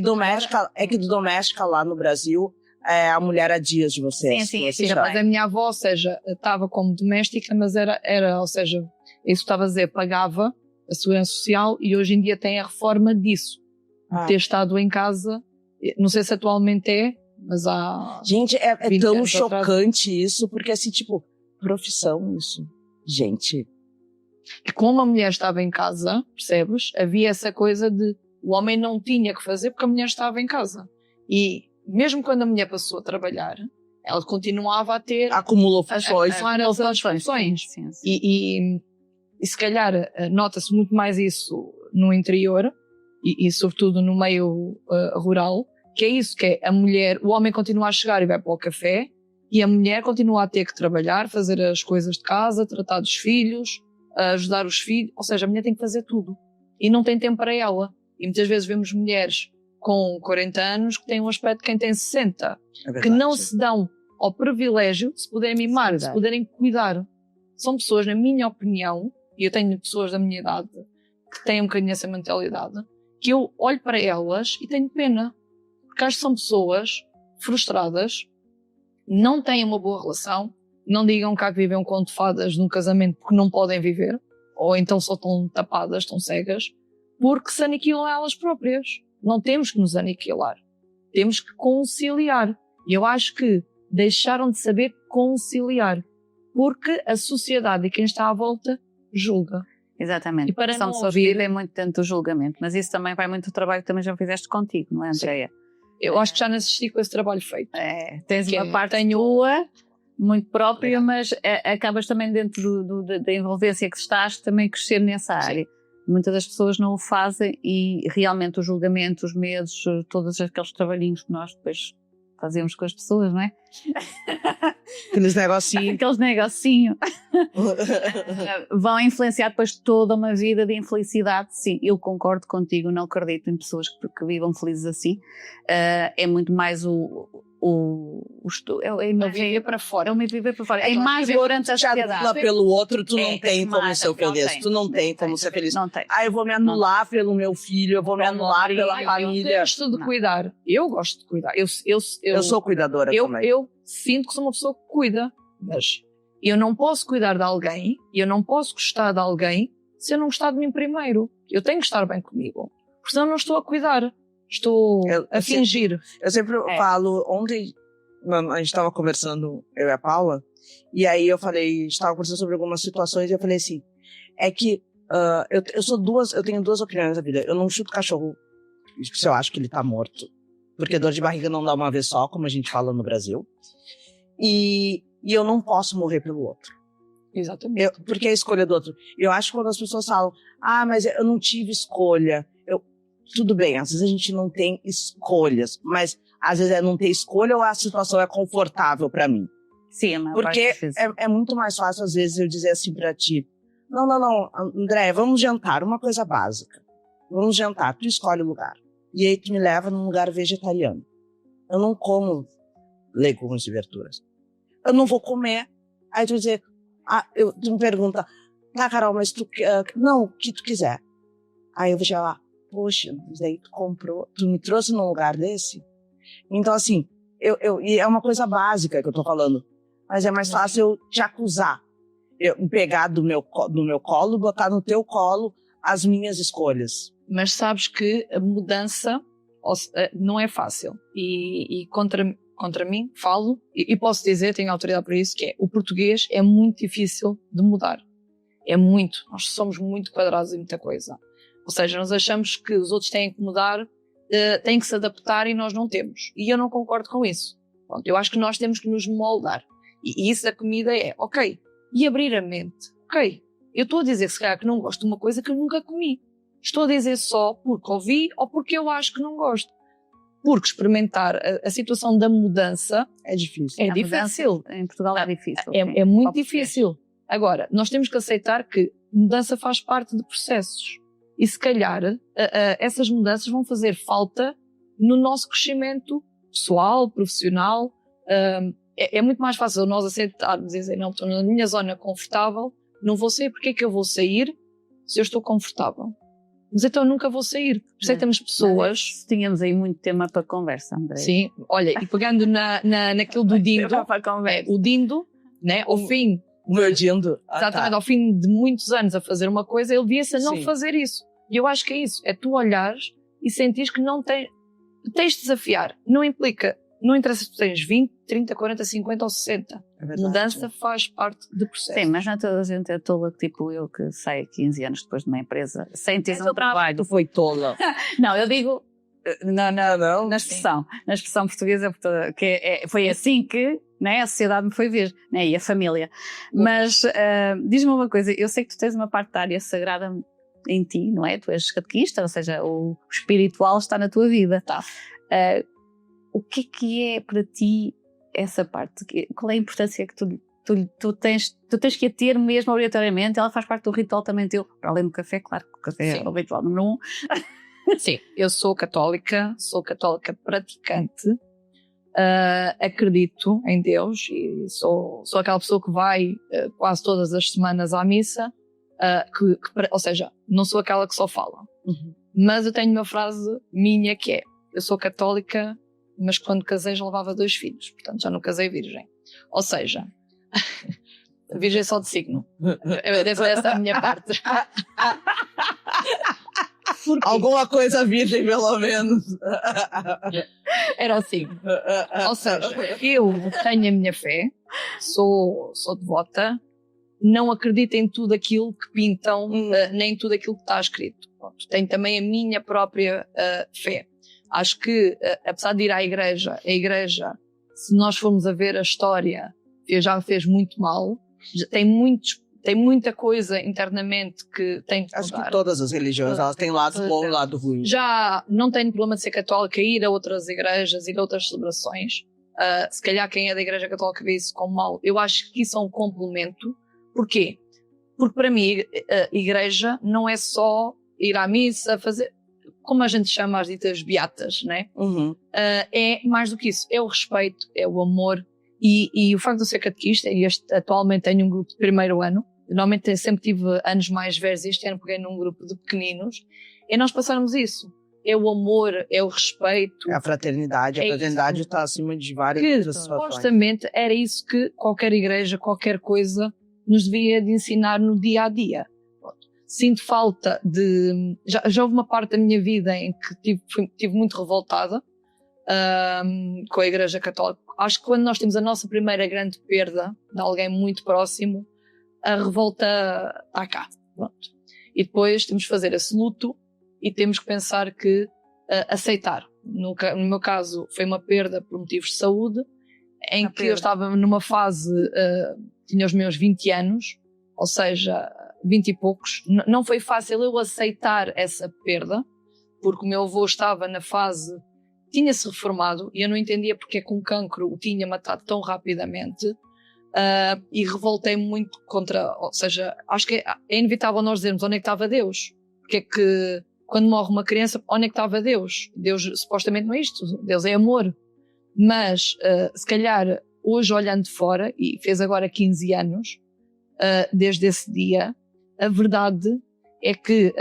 que doméstica lá no Brasil, a mulher há dias de vocês. Sim, vocês sim, já- Mas a minha avó, ou seja, estava como doméstica, mas era, ou seja, isso que estava a dizer, pagava a segurança social e hoje em dia tem a reforma disso. Ah. Ter estado em casa, não sei se atualmente é, mas há... Gente, é 20 tão anos atrás. chocante isso, porque assim, tipo, profissão isso. Gente, E como a mulher estava em casa, percebes? Havia essa coisa de o homem não tinha que fazer porque a mulher estava em casa. E mesmo quando a mulher passou a trabalhar, ela continuava a ter acumulou funções. várias outras funções. Sim, sim. E se calhar nota-se muito mais isso no interior e sobretudo no meio rural, que é isso, que é a mulher, o homem continua a chegar e vai para o café e a mulher continua a ter que trabalhar, fazer as coisas de casa, tratar dos filhos, ajudar os filhos, ou seja, a mulher tem que fazer tudo e não tem tempo para ela. E muitas vezes vemos mulheres com 40 anos que têm um aspecto de quem tem 60, É verdade. que não se dão ao privilégio de se poderem mimar, de se poderem cuidar. São pessoas, na minha opinião, e eu tenho pessoas da minha idade que têm um bocadinho essa mentalidade, que eu olho para elas e tenho pena. Porque acho que são pessoas frustradas, não têm uma boa relação, não digam cá que vivem um conto de fadas num casamento porque não podem viver, ou então só estão tapadas, estão cegas, porque se aniquilam elas próprias. Não temos que nos aniquilar. Temos que conciliar. E eu acho que deixaram de saber conciliar. Porque a sociedade e quem está à volta julga. Exatamente. E para São não pessoas que ouvir- vivem muito dentro do julgamento, mas isso também vai muito do trabalho que também já fizeste contigo, não é, Andréia? Eu acho que já não assisti com esse trabalho feito. Tens Que uma é, parte tenho- tua, muito própria, mas acabas também dentro da envolvência que estás, também crescer nessa Sim. área. Muitas das pessoas não o fazem e realmente o julgamento, os medos, todos aqueles trabalhinhos que nós depois fazemos com as pessoas, não é? Aqueles negocinhos. Aqueles negocinhos vão influenciar depois toda uma vida de infelicidade. Sim, eu concordo contigo, não acredito em pessoas que vivam felizes assim. É muito mais a imagem viver para fora. É o viver para fora. A É imagem perante a te anula sociedade. pelo outro, tu não É, tem como mata, ser não feliz. tem. Tu não tem como ser feliz. Não tem. Ah, eu vou me anular pelo meu filho, eu vou me anular pela Eu família. gosto de Não. cuidar. Eu gosto de cuidar. Eu sou cuidadora também. Eu sinto que sou uma pessoa que cuida, mas eu não posso cuidar de alguém e eu não posso gostar de alguém se eu não gostar de mim primeiro. Eu tenho que estar bem comigo. Porque senão não estou a cuidar. Estou Eu a sempre- fingir. Eu sempre falo, ontem a gente estava conversando, eu e a Paula, e aí eu estava conversando sobre algumas situações e eu falei assim, é que eu tenho duas opiniões na vida. Eu não chuto cachorro se eu acho que ele tá morto, porque dor de barriga não dá uma vez só, como a gente fala no Brasil, e eu não posso morrer pelo outro. Exatamente. Porque é a escolha do outro. Eu acho que quando as pessoas falam, mas eu não tive escolha, tudo bem, às vezes a gente não tem escolhas, mas às vezes não ter escolha ou a situação é confortável pra mim. Sim, a maior parte Porque difícil. é muito mais fácil, às vezes, eu dizer assim pra ti, não, André, vamos jantar, uma coisa básica. Vamos jantar, tu escolhe o lugar. E aí tu me leva num lugar vegetariano. Eu não como legumes e verduras. Eu não vou comer. Aí tu dizer, tu me pergunta, tá, Carol, mas não, o que tu quiser. Aí eu vou chegar lá, poxa, mas aí tu me trouxe num lugar desse? Então, assim, e é uma coisa básica que eu tô falando, mas é mais fácil eu te acusar. Eu pegar do meu colo, botar no teu colo as minhas escolhas. Mas sabes que a mudança não é fácil. E contra mim, falo, e posso dizer, tenho autoridade para isso, que é o português é muito difícil de mudar. É muito. Nós somos muito quadrados em muita coisa. Ou seja, nós achamos que os outros têm que mudar, têm que se adaptar e nós não temos. E eu não concordo com isso. Pronto, eu acho que nós temos que nos moldar. E isso da comida é, ok, e abrir a mente. Ok, Eu estou a dizer, se calhar, que não gosto de uma coisa que eu nunca comi. Estou a dizer só porque ouvi ou porque eu acho que não gosto. Porque experimentar a situação da mudança É difícil. é A difícil. mudança em Portugal é difícil. É muito difícil. Agora, nós temos que aceitar que mudança faz parte de processos. E se calhar essas mudanças vão fazer falta no nosso crescimento pessoal, profissional. É muito mais fácil nós aceitarmos e dizer, não, estou na minha zona confortável, não vou sair, porque é que eu vou sair se eu estou confortável? Mas então eu nunca vou sair. Por isso é que temos pessoas... Tínhamos aí muito tema para conversa, André. Sim, olha, e pegando naquilo do Dindo, o Dindo, né, ao fim... O meu Dindo. Exatamente, ao fim de muitos anos a fazer uma coisa, ele via-se a não fazer isso. E eu acho que é isso, é tu olhares e sentires que não tens de desafiar. Não implica, não interessa se tu tens 20, 30, 40, 50 ou 60. Mudança faz parte do processo. Sim, mas não toda a gente é tola, tipo eu que saio 15 anos depois de uma empresa sem ter um trabalho. Tu foi tola. Não, eu digo na expressão portuguesa, que foi assim que, né, a sociedade me foi ver, né, e a família. Mas diz-me uma coisa, eu sei que tu tens uma parte da área sagrada em ti, não é? Tu és catequista, ou seja, o espiritual está na tua vida. Tá. O que é para ti essa parte? Qual é a importância que tu tens que a ter mesmo obrigatoriamente? Ela faz parte do ritual também teu, para além do café, claro que o café é o ritual número 1. Sim, eu sou católica praticante, acredito em Deus e sou aquela pessoa que vai quase todas as semanas à missa, ou seja, não sou aquela que só fala. Mas eu tenho uma frase minha que é: eu sou católica, mas quando casei já levava 2 filhos, portanto já não casei virgem. Ou seja, virgem só de signo. Essa é a minha parte. Alguma coisa virgem, pelo menos. Era assim. Ou seja, eu tenho a minha fé, sou devota, não acredito em tudo aquilo que pintam, nem em tudo aquilo que está escrito. Pronto, tenho também a minha própria fé. Acho que, apesar de ir à igreja, a igreja, se nós formos a ver a história, já fez muito mal, tem muita coisa internamente que tem que mudar. Acho que todas as religiões, elas têm lado bom e lado ruim. Já não tenho problema de ser católica, ir a outras igrejas, ir a outras celebrações. Se calhar quem é da igreja católica vê isso como mal. Eu acho que isso é um complemento. Porquê? Porque para mim a igreja não é só ir à missa, fazer, como a gente chama as ditas beatas, né? É mais do que isso. É o respeito, é o amor. E o facto de eu ser catequista, e atualmente tenho um grupo de primeiro ano, normalmente sempre tive anos mais velhos, este ano peguei num grupo de pequeninos, e nós passarmos isso. É o amor, é o respeito. É a fraternidade. A fraternidade está acima de várias situações. Supostamente era isso que qualquer igreja, qualquer coisa, nos devia de ensinar no dia a dia. Sinto falta de... Já houve uma parte da minha vida em que tive muito revoltada com a Igreja Católica. Acho que quando nós temos a nossa primeira grande perda de alguém muito próximo, a revolta está cá. Pronto. E depois temos que fazer esse luto e temos que pensar que aceitar. No meu caso foi uma perda por motivos de saúde, em que eu estava numa fase, tinha os meus 20 anos, ou seja, 20 e poucos. Não foi fácil eu aceitar essa perda, porque o meu avô estava na fase, tinha-se reformado, e eu não entendia porque é que um cancro o tinha matado tão rapidamente, e revoltei-me muito contra, ou seja, acho que é inevitável nós dizermos onde é que estava Deus, porque é que quando morre uma criança, onde é que estava Deus? Deus supostamente não é isto, Deus é amor. Mas se calhar hoje olhando de fora, e fez agora 15 anos desde esse dia, a verdade é que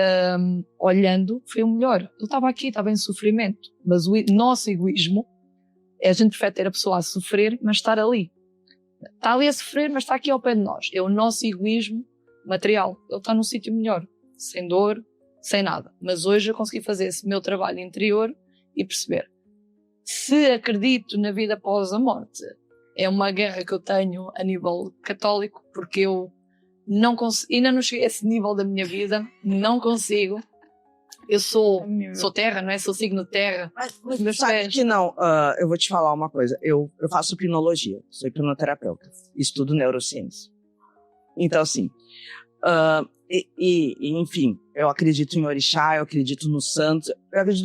olhando foi o melhor. Eu estava aqui, estava em sofrimento, mas o nosso egoísmo a gente prefere ter a pessoa a sofrer, mas estar ali. Está ali a sofrer, mas está aqui ao pé de nós. É o nosso egoísmo material. Ele está num sítio melhor, sem dor, sem nada. Mas hoje eu consegui fazer esse meu trabalho interior e perceber. Se acredito na vida após a morte, é uma guerra que eu tenho a nível católico, porque eu não consigo, ainda não cheguei a esse nível da minha vida, não consigo. Eu sou terra, não é? Sou signo de terra. Mas sabe que não, eu vou te falar uma coisa. Eu faço hipnologia, sou hipnoterapeuta, estudo neurociência. Então, assim, Enfim, eu acredito em orixá, eu acredito no santo.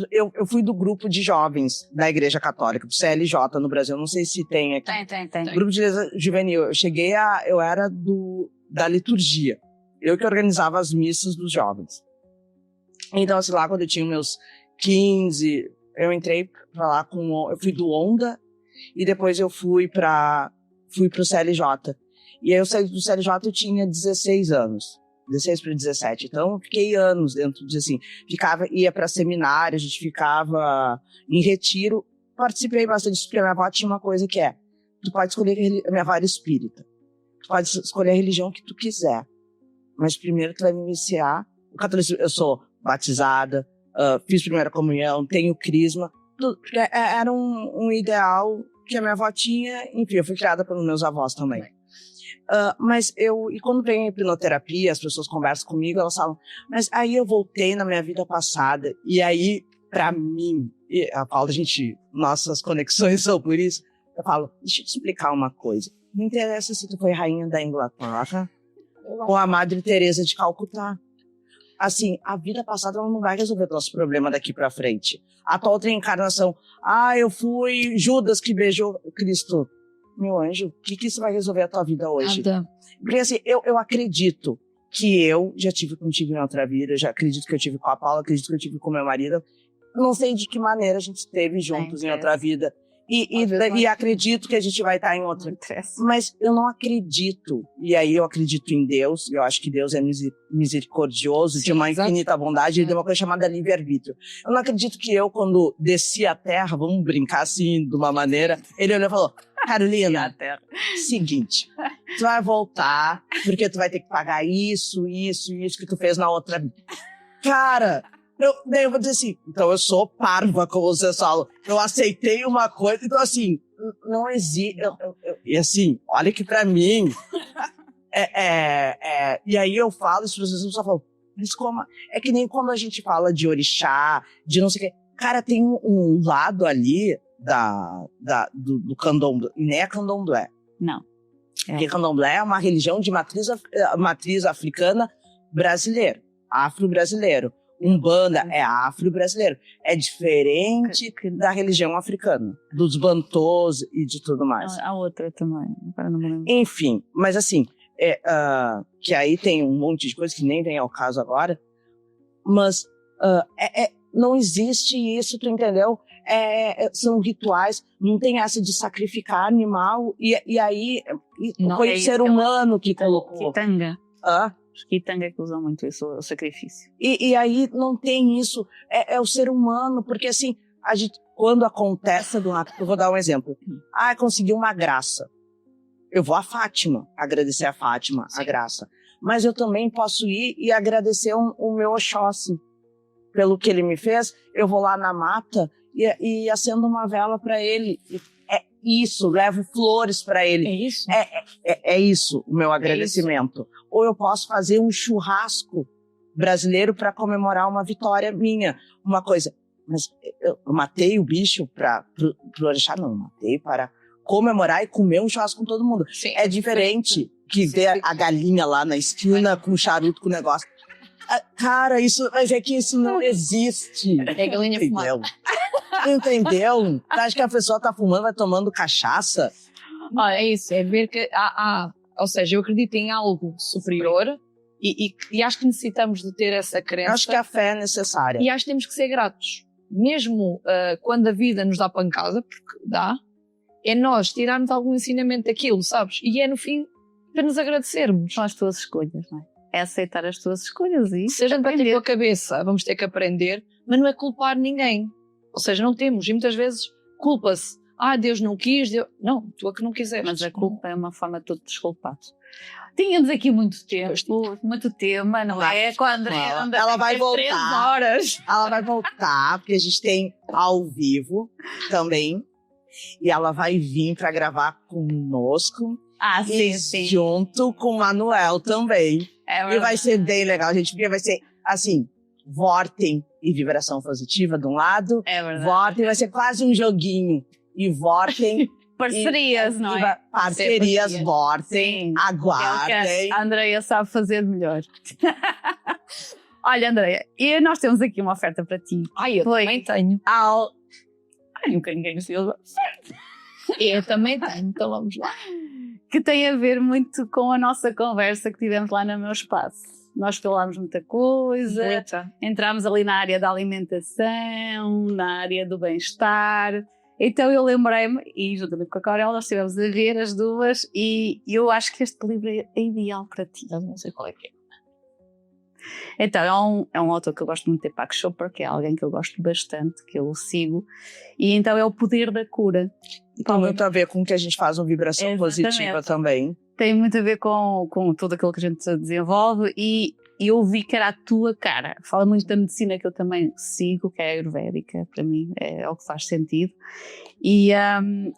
Eu fui do grupo de jovens da Igreja Católica, do CLJ no Brasil. Não sei se tem aqui. Tem. Grupo de juvenil. Eu era da liturgia. Eu que organizava as missas dos jovens. Então, assim, lá quando eu tinha meus 15, eu entrei pra lá eu fui do Onda e depois eu fui pro CLJ. E aí eu saí do CLJ, eu tinha 16 anos. 16 para 17. Então, eu fiquei anos dentro de, assim, ia para seminário, a gente ficava em retiro. Participei bastante disso, porque a minha avó tinha uma coisa que tu pode escolher, a minha avó era espírita. Tu pode escolher a religião que tu quiser. Mas primeiro tu vai me iniciar. O catolicismo, eu sou batizada, fiz primeira comunhão, tenho crisma. Porque era um ideal que a minha avó tinha. Enfim, eu fui criada pelos meus avós também. Mas e quando vem a hipnoterapia, as pessoas conversam comigo, elas falam, mas aí eu voltei na minha vida passada, e aí, pra mim, a Paula, nossas conexões são por isso, eu falo, deixa eu te explicar uma coisa, não interessa se tu foi rainha da Inglaterra ou a Madre Teresa de Calcutá. Assim, a vida passada ela não vai resolver nosso problema daqui pra frente. A tua outra encarnação, eu fui Judas que beijou Cristo. Meu anjo, o que isso vai resolver a tua vida hoje? Nada. Porque assim, eu acredito que eu já tive contigo em outra vida, já acredito que eu tive com a Paula, acredito que eu tive com meu marido. Não sei de que maneira a gente esteve juntos em outra vida. E acredito que a gente vai estar em outra. Mas eu não acredito. E aí eu acredito em Deus. Eu acho que Deus é misericordioso, de uma infinita bondade. Ele tem uma coisa chamada livre-arbítrio. Eu não acredito que eu, quando desci a terra, vamos brincar assim, de uma maneira, ele olhou e falou, Carolina, seguinte, tu vai voltar, porque tu vai ter que pagar isso que tu fez na outra. Cara, daí eu vou dizer assim, então eu sou parva, como vocês falam. Eu aceitei uma coisa, então assim, não existe. E assim, olha que pra mim. E aí eu falo, as pessoas só falam, mas como? É que nem quando a gente fala de orixá, de não sei o quê. Cara, tem um lado ali do candomblé. Nem é candomblé. Não. Porque candomblé é uma religião de matriz africana brasileira, afro-brasileiro. Umbanda é afro-brasileiro. É diferente da religião africana, dos bantôs e de tudo mais. A outra também. Agora não me lembro. Enfim, mas assim, que aí tem um monte de coisa que nem vem ao caso agora, mas não existe isso, tu entendeu? São rituais, não tem essa de sacrificar animal, e aí foi o ser humano que colocou. Kitanga. Os Kitanga que usam muito isso, o sacrifício. E aí não tem isso, é o ser humano, porque assim, a gente, quando acontece do ato, eu vou dar um exemplo. Consegui uma graça. Eu vou a Fátima, agradecer a Fátima, a graça. Mas eu também posso ir e agradecer o meu Oxóssi. Pelo que ele me fez, eu vou lá na mata e acendo uma vela para ele. É isso, levo flores para ele. É isso? É isso o meu agradecimento. Ou eu posso fazer um churrasco brasileiro para comemorar uma vitória minha. Uma coisa, mas eu matei o bicho pro orixá, não, matei para comemorar e comer um churrasco com todo mundo. Sim, é diferente que ver a galinha lá na esquina com o charuto, com o negócio. Cara, mas é que isso não existe. É galinha fumada. Entendeu? Tu acha que a pessoa tá fumando, vai tomando cachaça? É isso, é ver que ou seja, eu acredito em algo superior e acho que necessitamos de ter essa crença. Acho que a fé é necessária. E acho que temos que ser gratos. Mesmo quando a vida nos dá pancada, porque dá, é nós tirarmos algum ensinamento daquilo, sabes? E é no fim para nos agradecermos. São as tuas escolhas, não é? É aceitar as tuas escolhas e se a gente bater com a cabeça, vamos ter que aprender, mas não é culpar ninguém. Ou seja, não temos, e muitas vezes culpa-se. Deus não quis, não, tu é que não quiseste. Mas a culpa é uma forma de tu te desculpar. Tínhamos aqui muito tema, não é? Com a Andréia. Ela vai voltar. 3 horas. Ela vai voltar, porque a gente tem ao vivo também. E ela vai vir para gravar conosco. Sim. Junto com o Manuel também. E vai ser bem legal, gente, porque vai ser assim, Vortem e vibração positiva de um lado. É verdade. Vortem vai ser quase um joguinho. E Vortem parcerias, não é? Parcerias, Sim. votem, É o aguardem. que a Andreia sabe fazer melhor. Olha, Andreia, e nós temos aqui uma oferta para ti. Ai, eu Foi. também tenho. Ai, um bocadinho Silva. Eu também tenho, então vamos lá. Que tem a ver muito com a nossa conversa que tivemos lá no meu espaço. Nós falámos muita coisa, entramos ali na área da alimentação, na área do bem-estar. Então eu lembrei-me, e juntamente com a Caurel, nós estivemos a ver as duas, e eu acho que este livro é ideal para ti. Eu não sei qual é que é. Então é um autor que eu gosto muito, Deepak Chopra, que é alguém que eu gosto bastante, que eu sigo, e então é O Poder da Cura. Tem muito a ver com o que a gente faz, uma vibração Exatamente. positiva também. Tem muito a ver com tudo aquilo que a gente desenvolve, e eu vi que era a tua cara. Fala muito da medicina que eu também sigo, que é a ayurvédica, para mim é o que faz sentido, e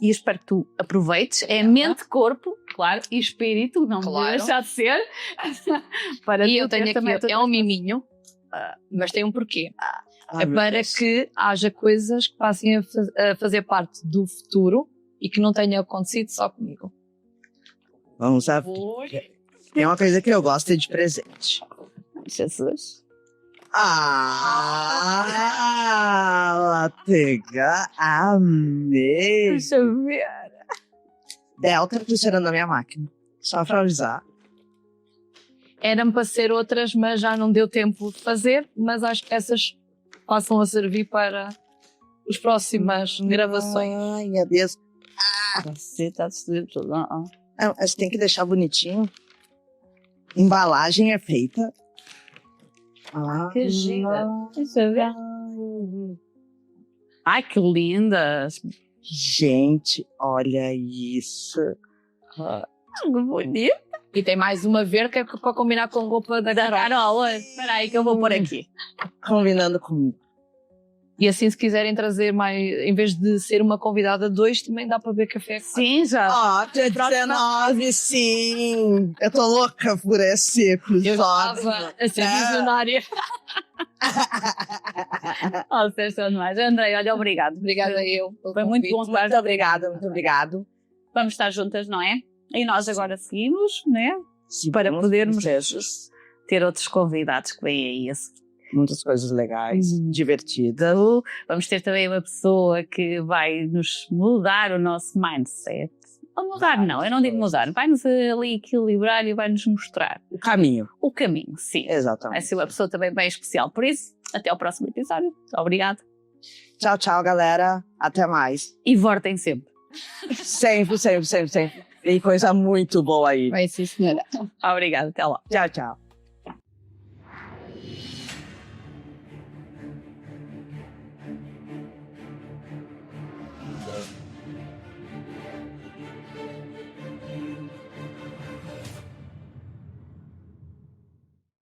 espero que tu aproveites. É mente, corpo, claro, e espírito, não Claro. deixa de ser. Para E tu eu tenho teres aqui, também é um miminho, mas tem um porquê. Ai, É meu para Deus. que haja coisas que passem a fazer parte do futuro e que não tenham acontecido só comigo. Vamos lá. Tem uma coisa que eu gosto é de presente. Jesus. Latega, amei. Deixa eu ver. Delta funcionando na minha máquina. Só pra avisar. Eram para ser outras, mas já não deu tempo de fazer, mas acho que essas passam a servir para as próximas gravações. Ai, meu Deus. Você está destruindo tudo. Você tem que deixar bonitinho. Embalagem é feita. Que gira. Deixa eu ver. Ai, que lindas. Gente, olha isso. Que bonito. E tem mais uma verde que é para combinar com roupa da Carol. Carola, espera aí que eu vou pôr aqui. Combinando comigo. E assim, se quiserem trazer mais, em vez de ser uma convidada 2, também dá para beber café. Sim, já. Ó, dia 19, sim. Eu tô louca por esse Eu episódio. estava a ser visionária. Oh, vocês são demais. Andrei, olha, obrigado. Obrigada eu. Foi muito bom estar. Muito obrigada, muito obrigado. Vamos estar juntas, não é? E nós agora seguimos, né? Sim, Para muitos podermos desejos, ter outros convidados que vêm aí. muitas coisas legais, divertidas. Vamos ter também uma pessoa que vai nos mudar o nosso mindset. Ou mudar, não, eu não digo mudar. Vai-nos ali equilibrar e vai-nos mostrar O caminho. o caminho, sim. Vai Exatamente. ser uma pessoa também bem especial. Por isso, até ao próximo episódio. Obrigada. Tchau, tchau, galera. Até mais. E voltem sempre. Sempre, sempre, sempre, sempre. Tem coisa muito boa aí. Vai sim, senhora. Obrigada, até lá. Tchau, tchau.